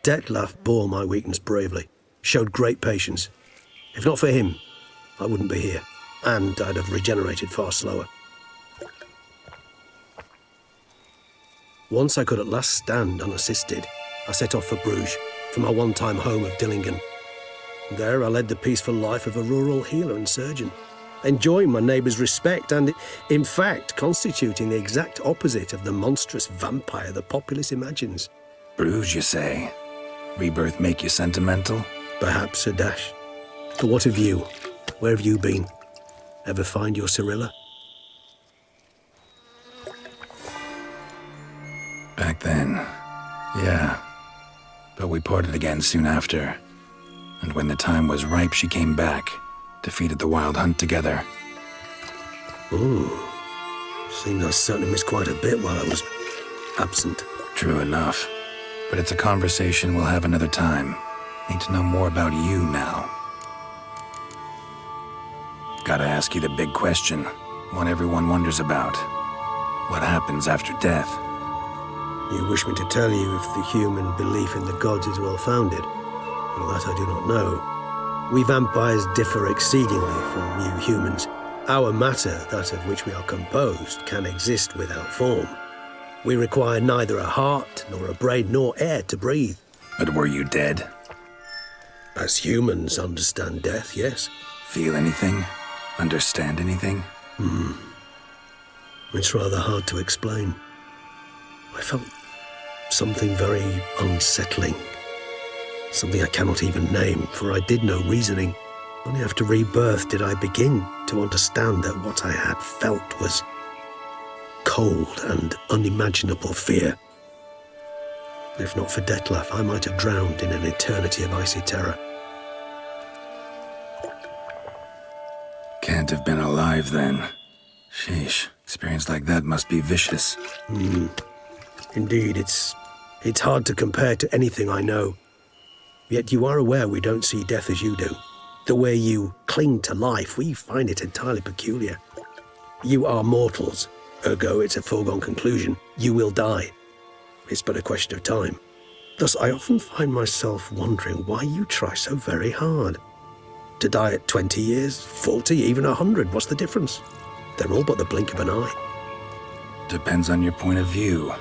Detloff bore my weakness bravely, showed great patience. If not for him, I wouldn't be here. And I'd have regenerated far slower. Once I could at last stand unassisted, I set off for Bruges, from my one-time home of Dillingen. There I led the peaceful life of a rural healer and surgeon, enjoying my neighbours' respect and, in fact, constituting the exact opposite of the monstrous vampire the populace imagines. Bruges, you say? Rebirth make you sentimental? Perhaps a dash. But what of you? Where have you been? Ever find your Cyrilla? Back then, yeah. But we parted again soon after. And when the time was ripe, she came back, defeated the Wild Hunt together. Ooh. Seems I certainly missed quite a bit while I was absent. True enough. But it's a conversation we'll have another time. Need to know more about you now. Gotta ask you the big question, one everyone wonders about. What happens after death? You wish me to tell you if the human belief in the gods is well-founded? Well, that I do not know. We vampires differ exceedingly from you humans. Our matter, that of which we are composed, can exist without form. We require neither a heart, nor a brain, nor air to breathe. But were you dead? As humans understand death, yes. Feel anything? Understand anything? It's rather hard to explain. I felt something very unsettling. Something I cannot even name, for I did no reasoning. Only after rebirth did I begin to understand that what I had felt was cold and unimaginable fear. If not for Detloff, I might have drowned in an eternity of icy terror. Can't have been alive then. Sheesh. Experience like that must be vicious. Indeed, it's hard to compare to anything I know. Yet you are aware we don't see death as you do. The way you cling to life, we find it entirely peculiar. You are mortals, ergo it's a foregone conclusion. You will die. It's but a question of time. Thus, I often find myself wondering why you try so very hard. To die at 20 years, 40, even 100, what's the difference? They're all but the blink of an eye. Depends on your point of view.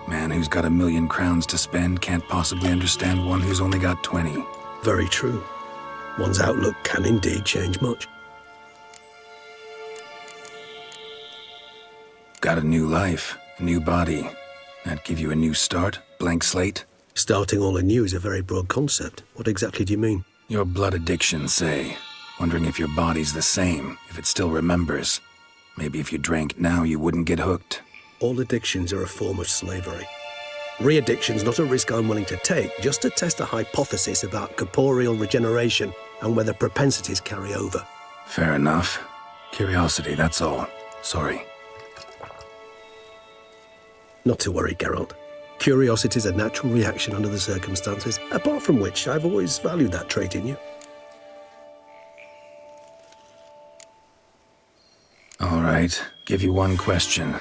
Man who's got 1,000,000 crowns to spend can't possibly understand one who's only got 20. Very true. One's outlook can indeed change much. Got a new life, a new body. That give you a new start? Blank slate? Starting all anew is a very broad concept. What exactly do you mean? Your blood addiction, say. Wondering if your body's the same, if it still remembers. Maybe if you drank now, you wouldn't get hooked. All addictions are a form of slavery. Re-addiction's not a risk I'm willing to take, just to test a hypothesis about corporeal regeneration and whether propensities carry over. Fair enough. Curiosity, that's all. Sorry. Not to worry, Geralt. Curiosity is a natural reaction under the circumstances, apart from which I've always valued that trait in you. All right, give you one question.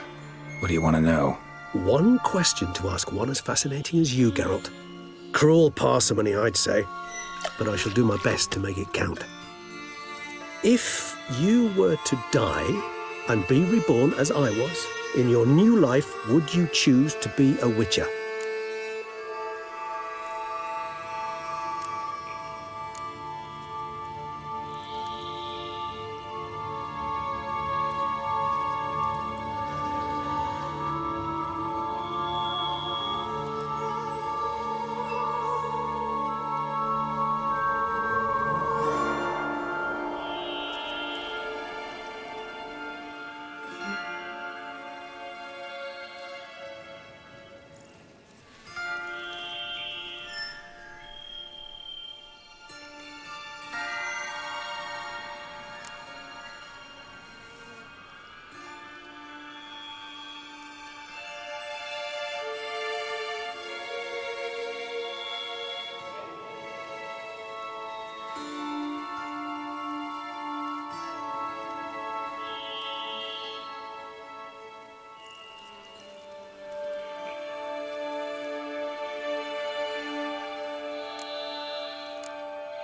What do you want to know? One question to ask one as fascinating as you, Geralt. Cruel parsimony, I'd say, but I shall do my best to make it count. If you were to die and be reborn as I was, in your new life, would you choose to be a Witcher?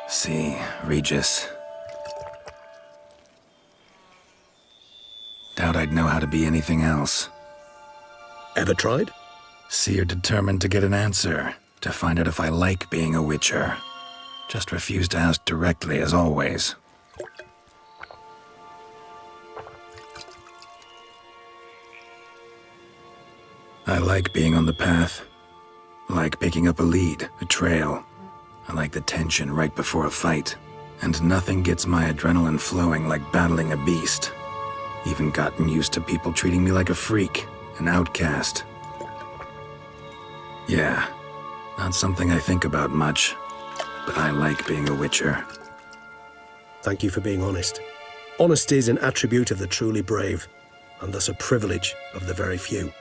See, Regis. Doubt I'd know how to be anything else. Ever tried? See, you're determined to get an answer, to find out if I like being a Witcher. Just refuse to ask directly, as always. I like being on the path. I like picking up a lead, a trail. I like the tension right before a fight. And nothing gets my adrenaline flowing like battling a beast. Even gotten used to people treating me like a freak, an outcast. Yeah, not something I think about much, but I like being a Witcher. Thank you for being honest. Honesty is an attribute of the truly brave, and thus a privilege of the very few.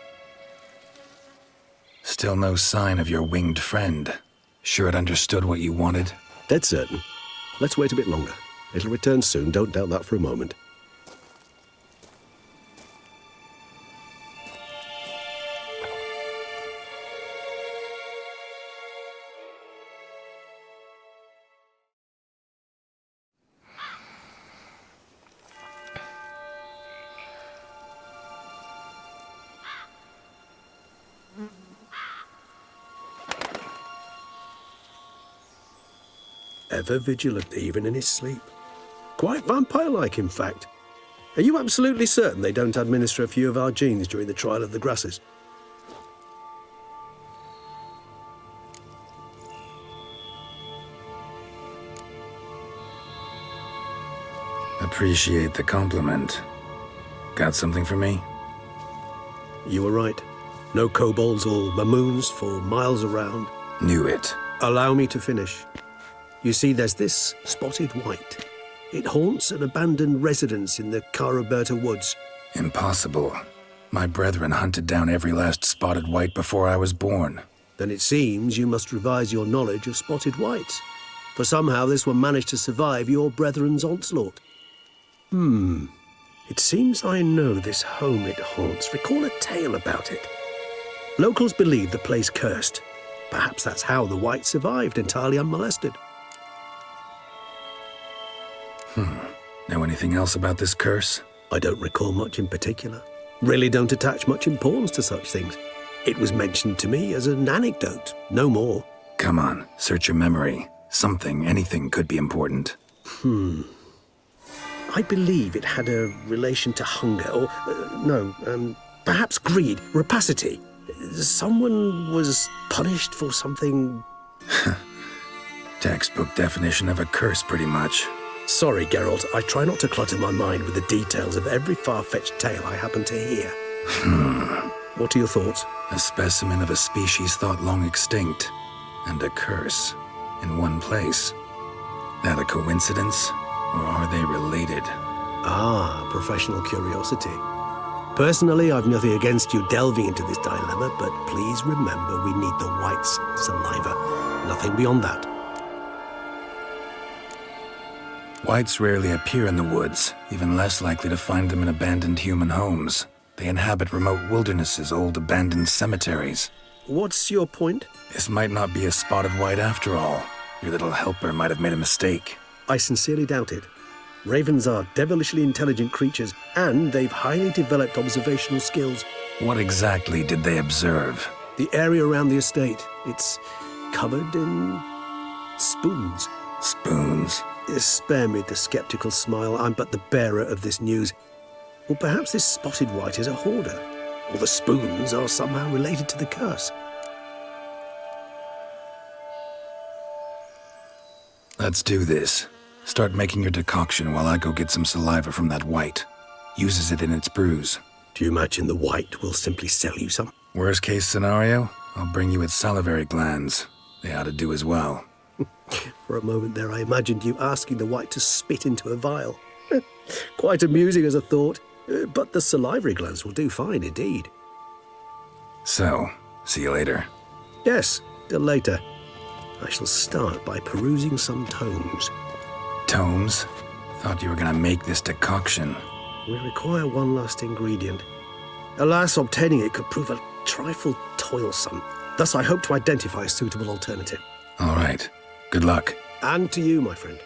Still no sign of your winged friend. Sure it understood what you wanted? Dead certain. Let's wait a bit longer. It'll return soon, don't doubt that for a moment. Ever vigilant, even in his sleep. Quite vampire-like, in fact. Are you absolutely certain they don't administer a few of our genes during the trial of the grasses? Appreciate the compliment. Got something for me? You were right. No kobolds or mamoons for miles around. Knew it. Allow me to finish. You see, there's this spotted white. It haunts an abandoned residence in the Caraberta woods. Impossible. My brethren hunted down every last spotted white before I was born. Then it seems you must revise your knowledge of spotted whites. For somehow this one managed to survive your brethren's onslaught. It seems I know this home it haunts. Recall a tale about it. Locals believe the place cursed. Perhaps that's how the whites survived entirely unmolested. Know anything else about this curse? I don't recall much in particular. Really don't attach much importance to such things. It was mentioned to me as an anecdote, no more. Come on, search your memory. Something, anything could be important. I believe it had a relation to hunger, or, perhaps greed, rapacity. Someone was punished for something... Textbook definition of a curse, pretty much. Sorry, Geralt, I try not to clutter my mind with the details of every far-fetched tale I happen to hear. What are your thoughts? A specimen of a species thought long extinct, and a curse in one place. That a coincidence, or are they related? Ah, professional curiosity. Personally, I've nothing against you delving into this dilemma, but please remember we need the white's saliva. Nothing beyond that. Whites rarely appear in the woods, even less likely to find them in abandoned human homes. They inhabit remote wildernesses, old abandoned cemeteries. What's your point? This might not be a spotted white after all. Your little helper might have made a mistake. I sincerely doubt it. Ravens are devilishly intelligent creatures, and they've highly developed observational skills. What exactly did they observe? The area around the estate. It's covered in spoons. Spoons? Spare me the skeptical smile. I'm but the bearer of this news. Or perhaps this spotted white is a hoarder. Or the spoons are somehow related to the curse. Let's do this. Start making your decoction while I go get some saliva from that white. Uses it in its brews. Do you imagine the white will simply sell you some? Worst case scenario, I'll bring you its salivary glands. They ought to do as well. For a moment there, I imagined you asking the white to spit into a vial. Quite amusing as a thought, but the salivary glands will do fine indeed. So, see you later. Yes, till later. I shall start by perusing some tomes. Tomes? Thought you were gonna make this decoction. We require one last ingredient. Alas, obtaining it could prove a trifle toilsome. Thus, I hope to identify a suitable alternative. All right. Good luck. And to you, my friend.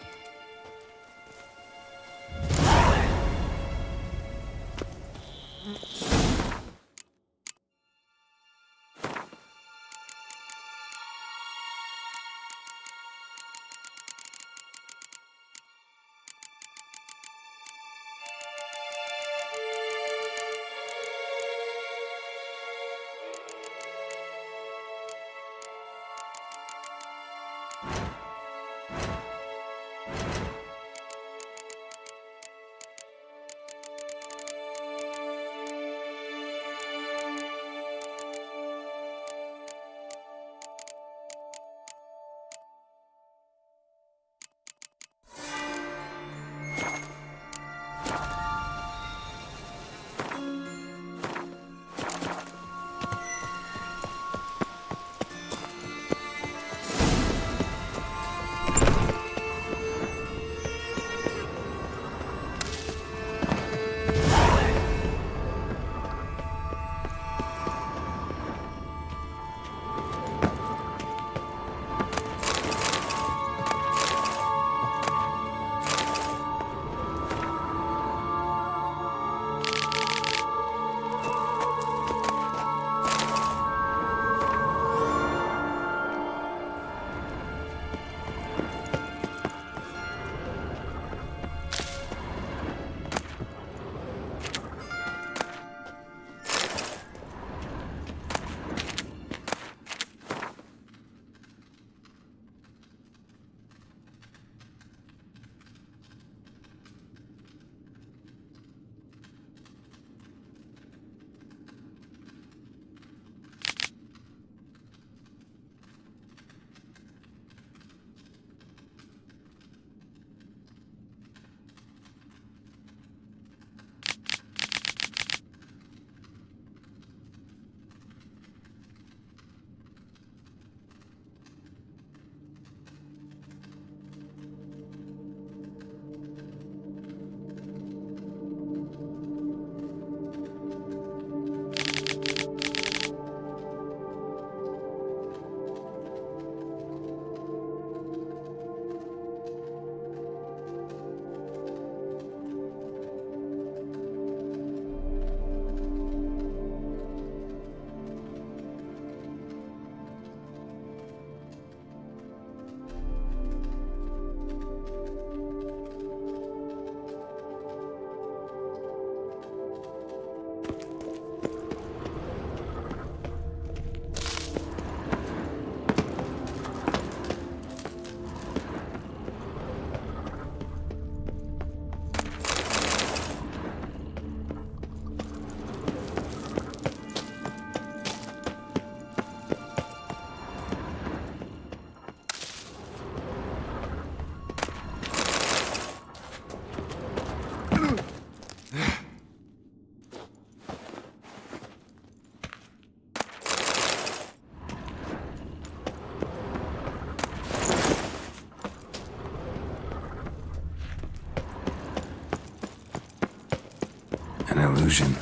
illusion.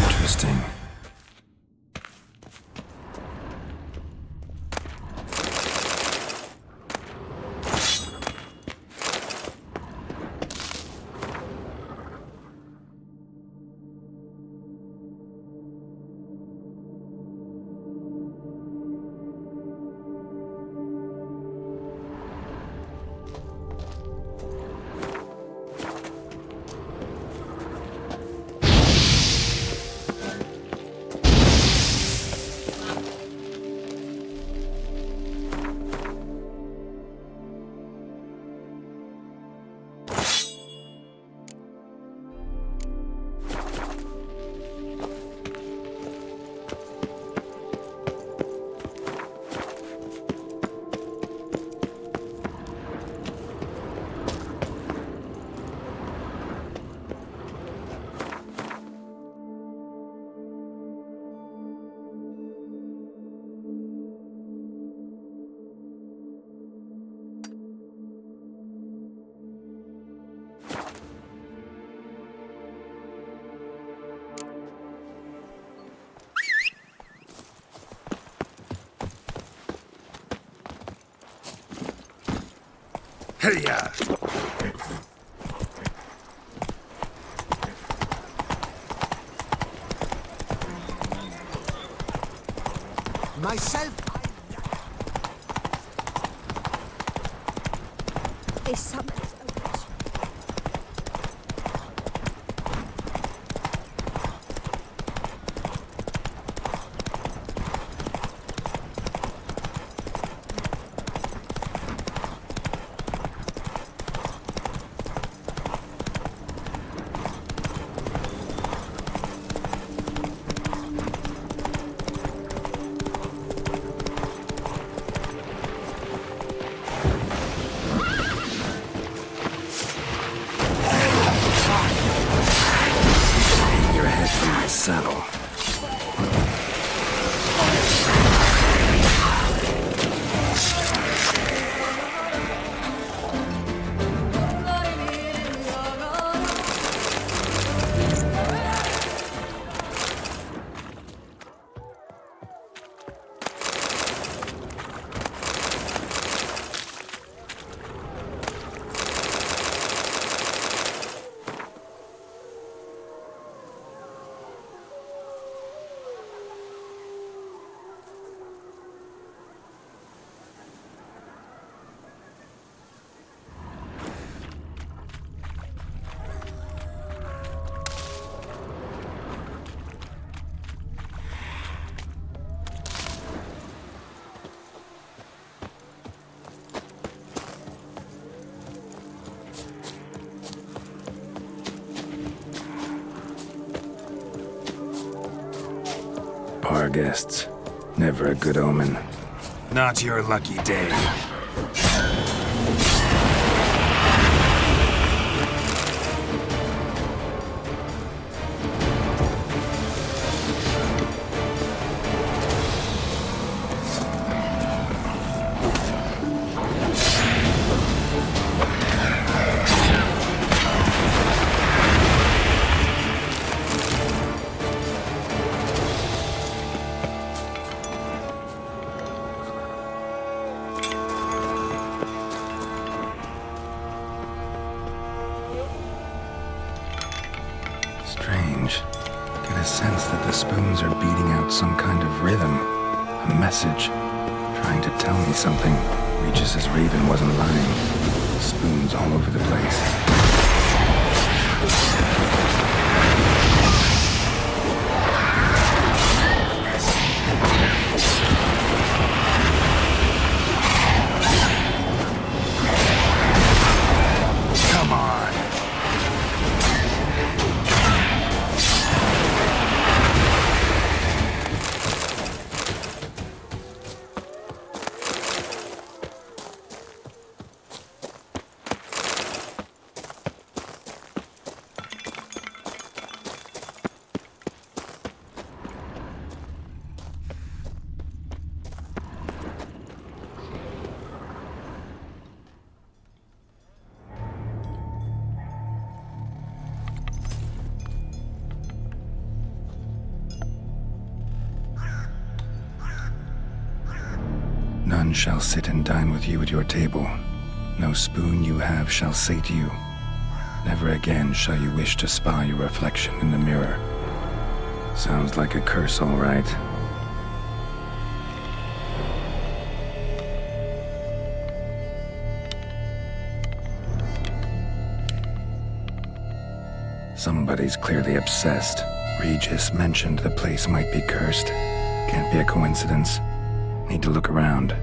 Interesting. Halla! Myself, Is something open? Saddle. Bar guests. Never a good omen. Not your lucky day. Strange. Get a sense that the spoons are beating out some kind of rhythm. A message. Trying to tell me something. Reaches as Raven wasn't lying. Spoons all over the place. None shall sit and dine with you at your table. No spoon you have shall sate you. Never again shall you wish to spy your reflection in the mirror. Sounds like a curse, all right. Somebody's clearly obsessed. Regis mentioned the place might be cursed. Can't be a coincidence. Need to look around.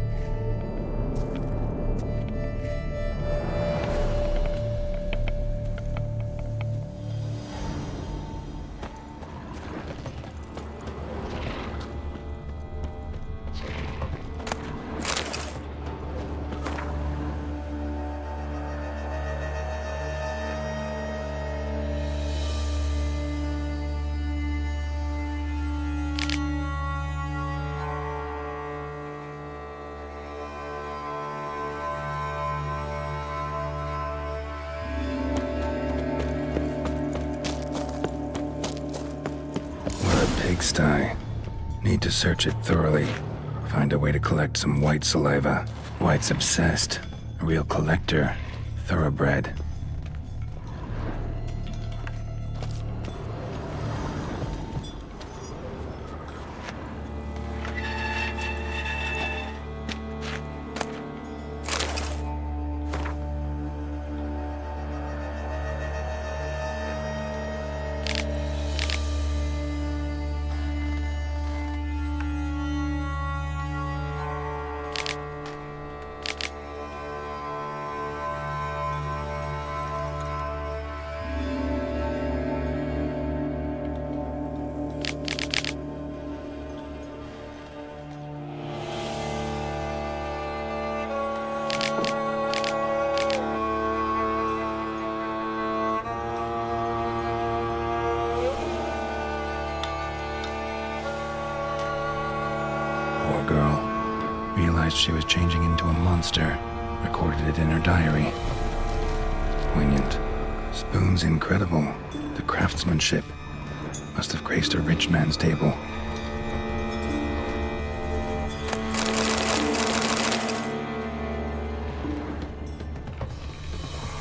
Pigsty. Need to search it thoroughly. Find a way to collect some white saliva. White's obsessed. A real collector. Thoroughbred. She was changing into a monster. Recorded it in her diary. Poignant. Spoon's incredible. The craftsmanship. Must have graced a rich man's table.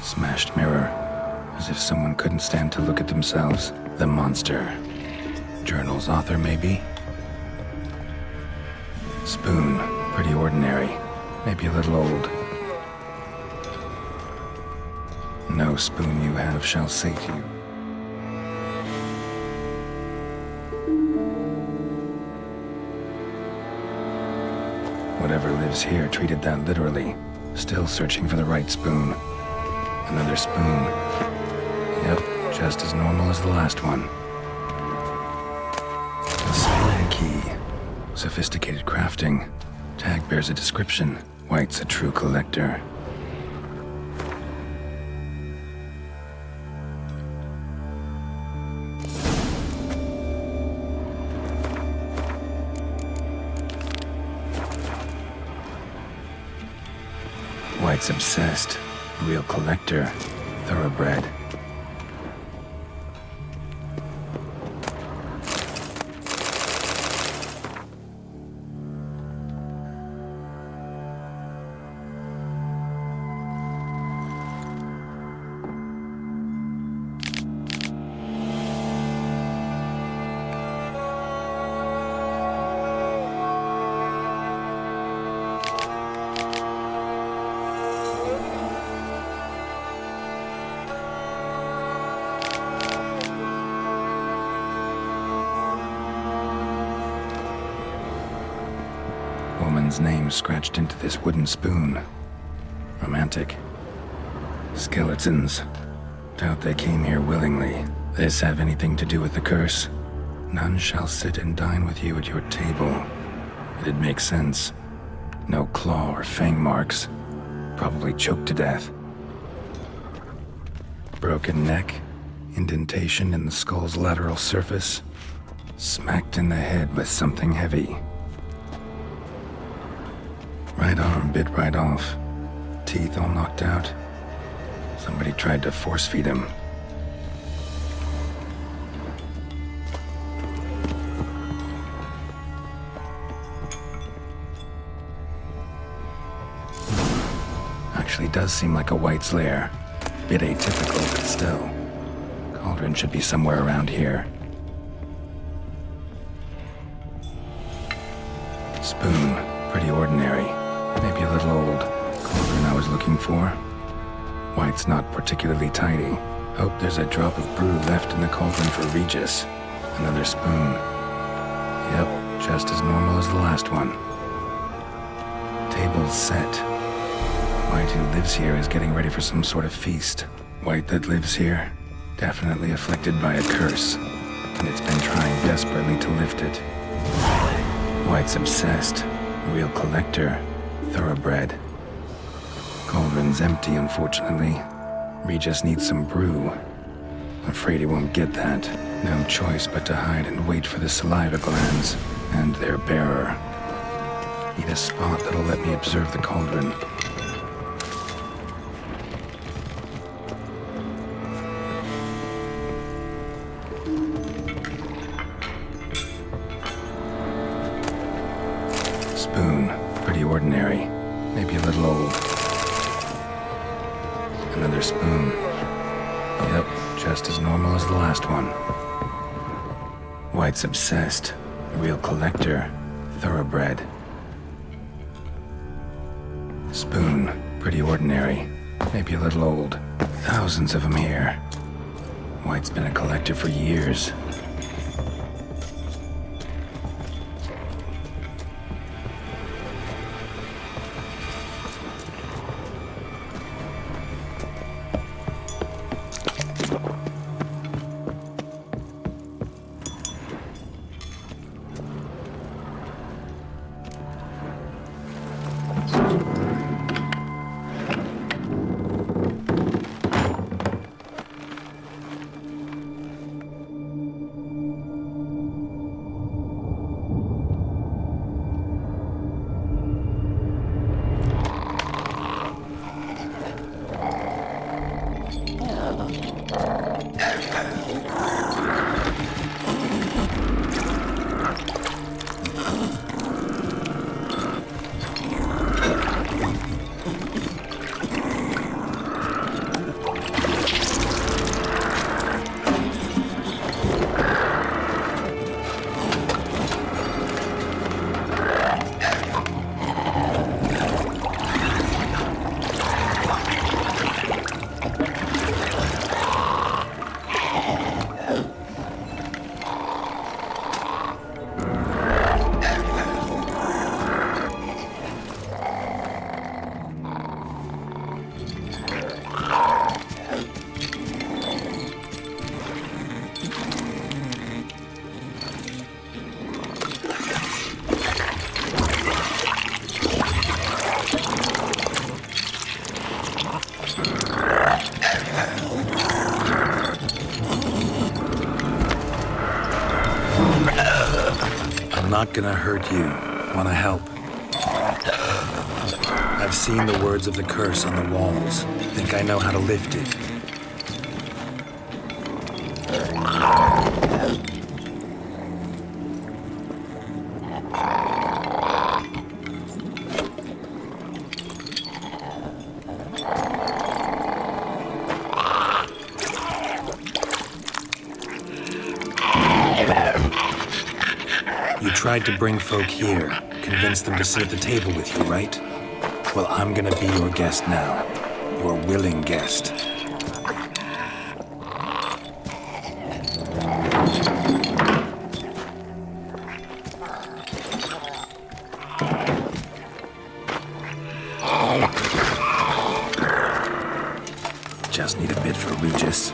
Smashed mirror. As if someone couldn't stand to look at themselves. The monster. Journal's author, maybe? Spoon. Pretty ordinary. Maybe a little old. No spoon you have shall sate you. Whatever lives here treated that literally. Still searching for the right spoon. Another spoon. Yep, just as normal as the last one. A spoon key. Sophisticated crafting. Tag bears a description. White's a true collector. White's obsessed. Real collector. Thoroughbred. Woman's name scratched into this wooden spoon. Romantic. Skeletons. Doubt they came here willingly. This have anything to do with the curse? None shall sit and dine with you at your table. It'd make sense. No claw or fang marks. Probably choked to death. Broken neck. Indentation in the skull's lateral surface. Smacked in the head with something heavy. Right arm bit right off. Teeth all knocked out. Somebody tried to force feed him. Actually does seem like a White's lair. Bit atypical, but still. Cauldron should be somewhere around here. Spoon, pretty ordinary. Maybe a little old. Cauldron I was looking for. White's not particularly tidy. Hope there's a drop of brew left in the cauldron for Regis. Another spoon. Yep, just as normal as the last one. Table's set. White who lives here is getting ready for some sort of feast. White that lives here, definitely afflicted by a curse, and it's been trying desperately to lift it. White's obsessed, real collector, thoroughbred. Cauldron's empty, unfortunately. Regis needs some brew. Afraid he won't get that. No choice but to hide and wait for the saliva glands and their bearer. Need a spot that'll let me observe the cauldron. Spoon, pretty ordinary. Maybe a little old. Another spoon. Yep, just as normal as the last one. White's obsessed. A real collector. Thoroughbred. Spoon, pretty ordinary. Maybe a little old. Thousands of them here. White's been a collector for years. I'm not gonna hurt you. Wanna help? I've seen the words of the curse on the walls. Think I know how to lift it. You tried to bring folk here, convince them to sit at the table with you, right? Well, I'm gonna be your guest now. Your willing guest. Just need a bit for Regis.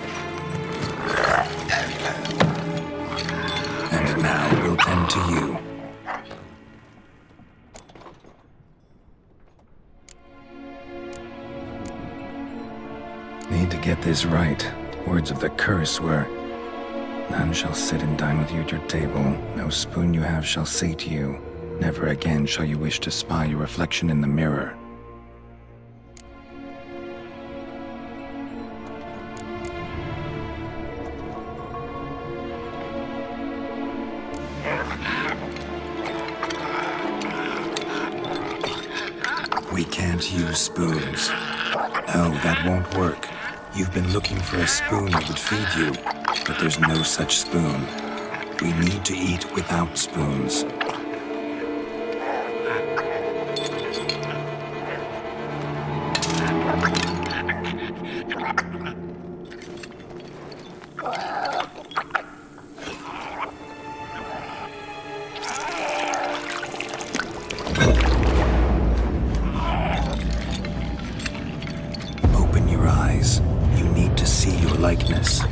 And now we'll tend to you. Need to get this right. Words of the curse were, none shall sit and dine with you at your table. No spoon you have shall sate you. Never again shall you wish to spy your reflection in the mirror. We can't use spoons. No, that won't work. You've been looking for a spoon that would feed you, but there's no such spoon. We need to eat without spoons. Open your eyes. You need to see your likeness.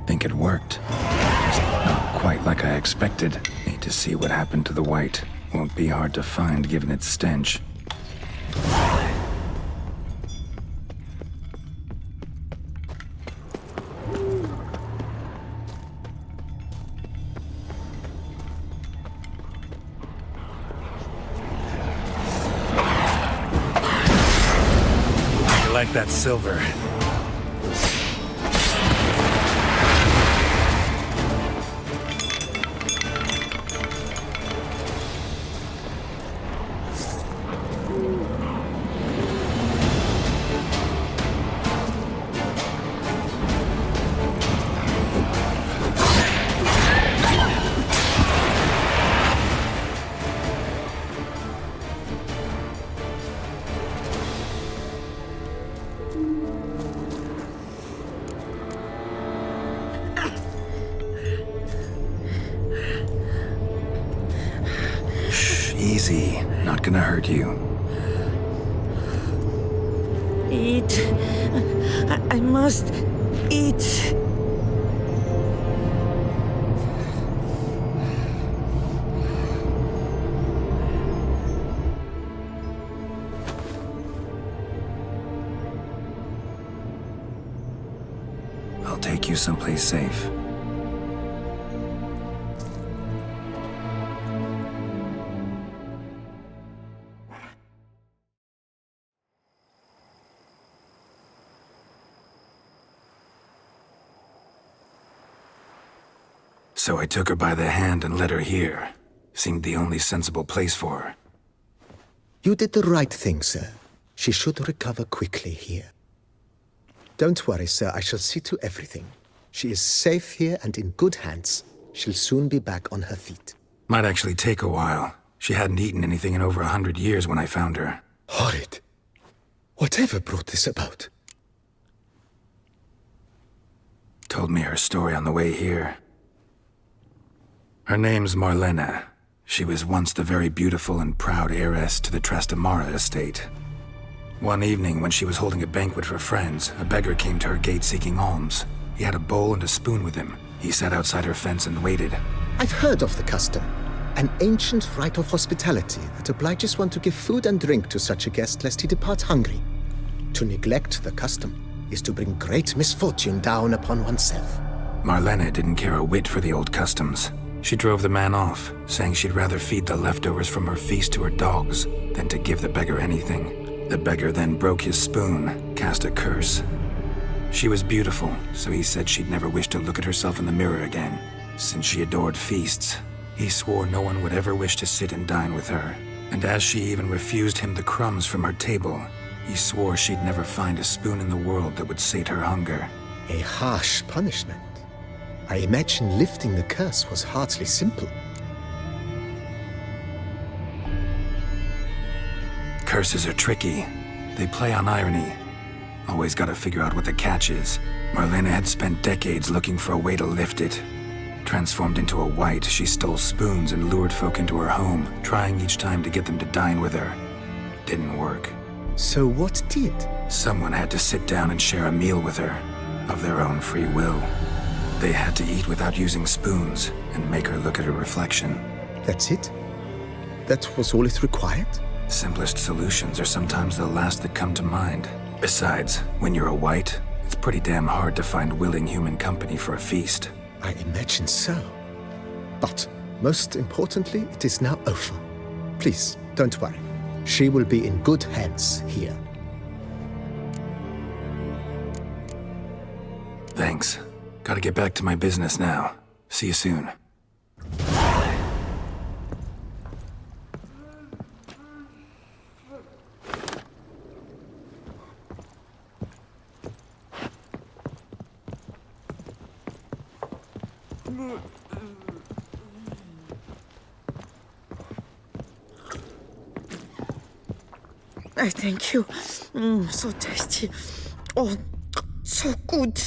Think it worked. Just not quite like I expected. Need to see what happened to the white. Won't be hard to find given its stench. I like that silver. Easy. Not gonna hurt you. Eat. I must eat. I'll take you someplace safe. So I took her by the hand and led her here. Seemed the only sensible place for her. You did the right thing, sir. She should recover quickly here. Don't worry, sir. I shall see to everything. She is safe here and in good hands. She'll soon be back on her feet. Might actually take a while. She hadn't eaten anything in over 100 years when I found her. Horrid. Whatever brought this about? Told me her story on the way here. Her name's Marlena. She was once the very beautiful and proud heiress to the Trastamara estate. One evening, when she was holding a banquet for friends, a beggar came to her gate seeking alms. He had a bowl and a spoon with him. He sat outside her fence and waited. I've heard of the custom. An ancient rite of hospitality that obliges one to give food and drink to such a guest lest he depart hungry. To neglect the custom is to bring great misfortune down upon oneself. Marlena didn't care a whit for the old customs. She drove the man off, saying she'd rather feed the leftovers from her feast to her dogs than to give the beggar anything. The beggar then broke his spoon, cast a curse. She was beautiful, so he said she'd never wish to look at herself in the mirror again. Since she adored feasts, he swore no one would ever wish to sit and dine with her. And as she even refused him the crumbs from her table, he swore she'd never find a spoon in the world that would sate her hunger. A harsh punishment. I imagine lifting the curse was hardly simple. Curses are tricky. They play on irony. Always gotta figure out what the catch is. Marlena had spent decades looking for a way to lift it. Transformed into a wight, she stole spoons and lured folk into her home, trying each time to get them to dine with her. Didn't work. So what did? Someone had to sit down and share a meal with her, of their own free will. They had to eat without using spoons and make her look at her reflection. That's it? That was all it required? Simplest solutions are sometimes the last that come to mind. Besides, when you're a wight, It's pretty damn hard to find willing human company for a feast. I imagine so. But most importantly, it is now over. Please, don't worry. She will be in good hands here. Thanks. Gotta get back to my business now. See you soon. I thank you. So tasty. Oh, so good.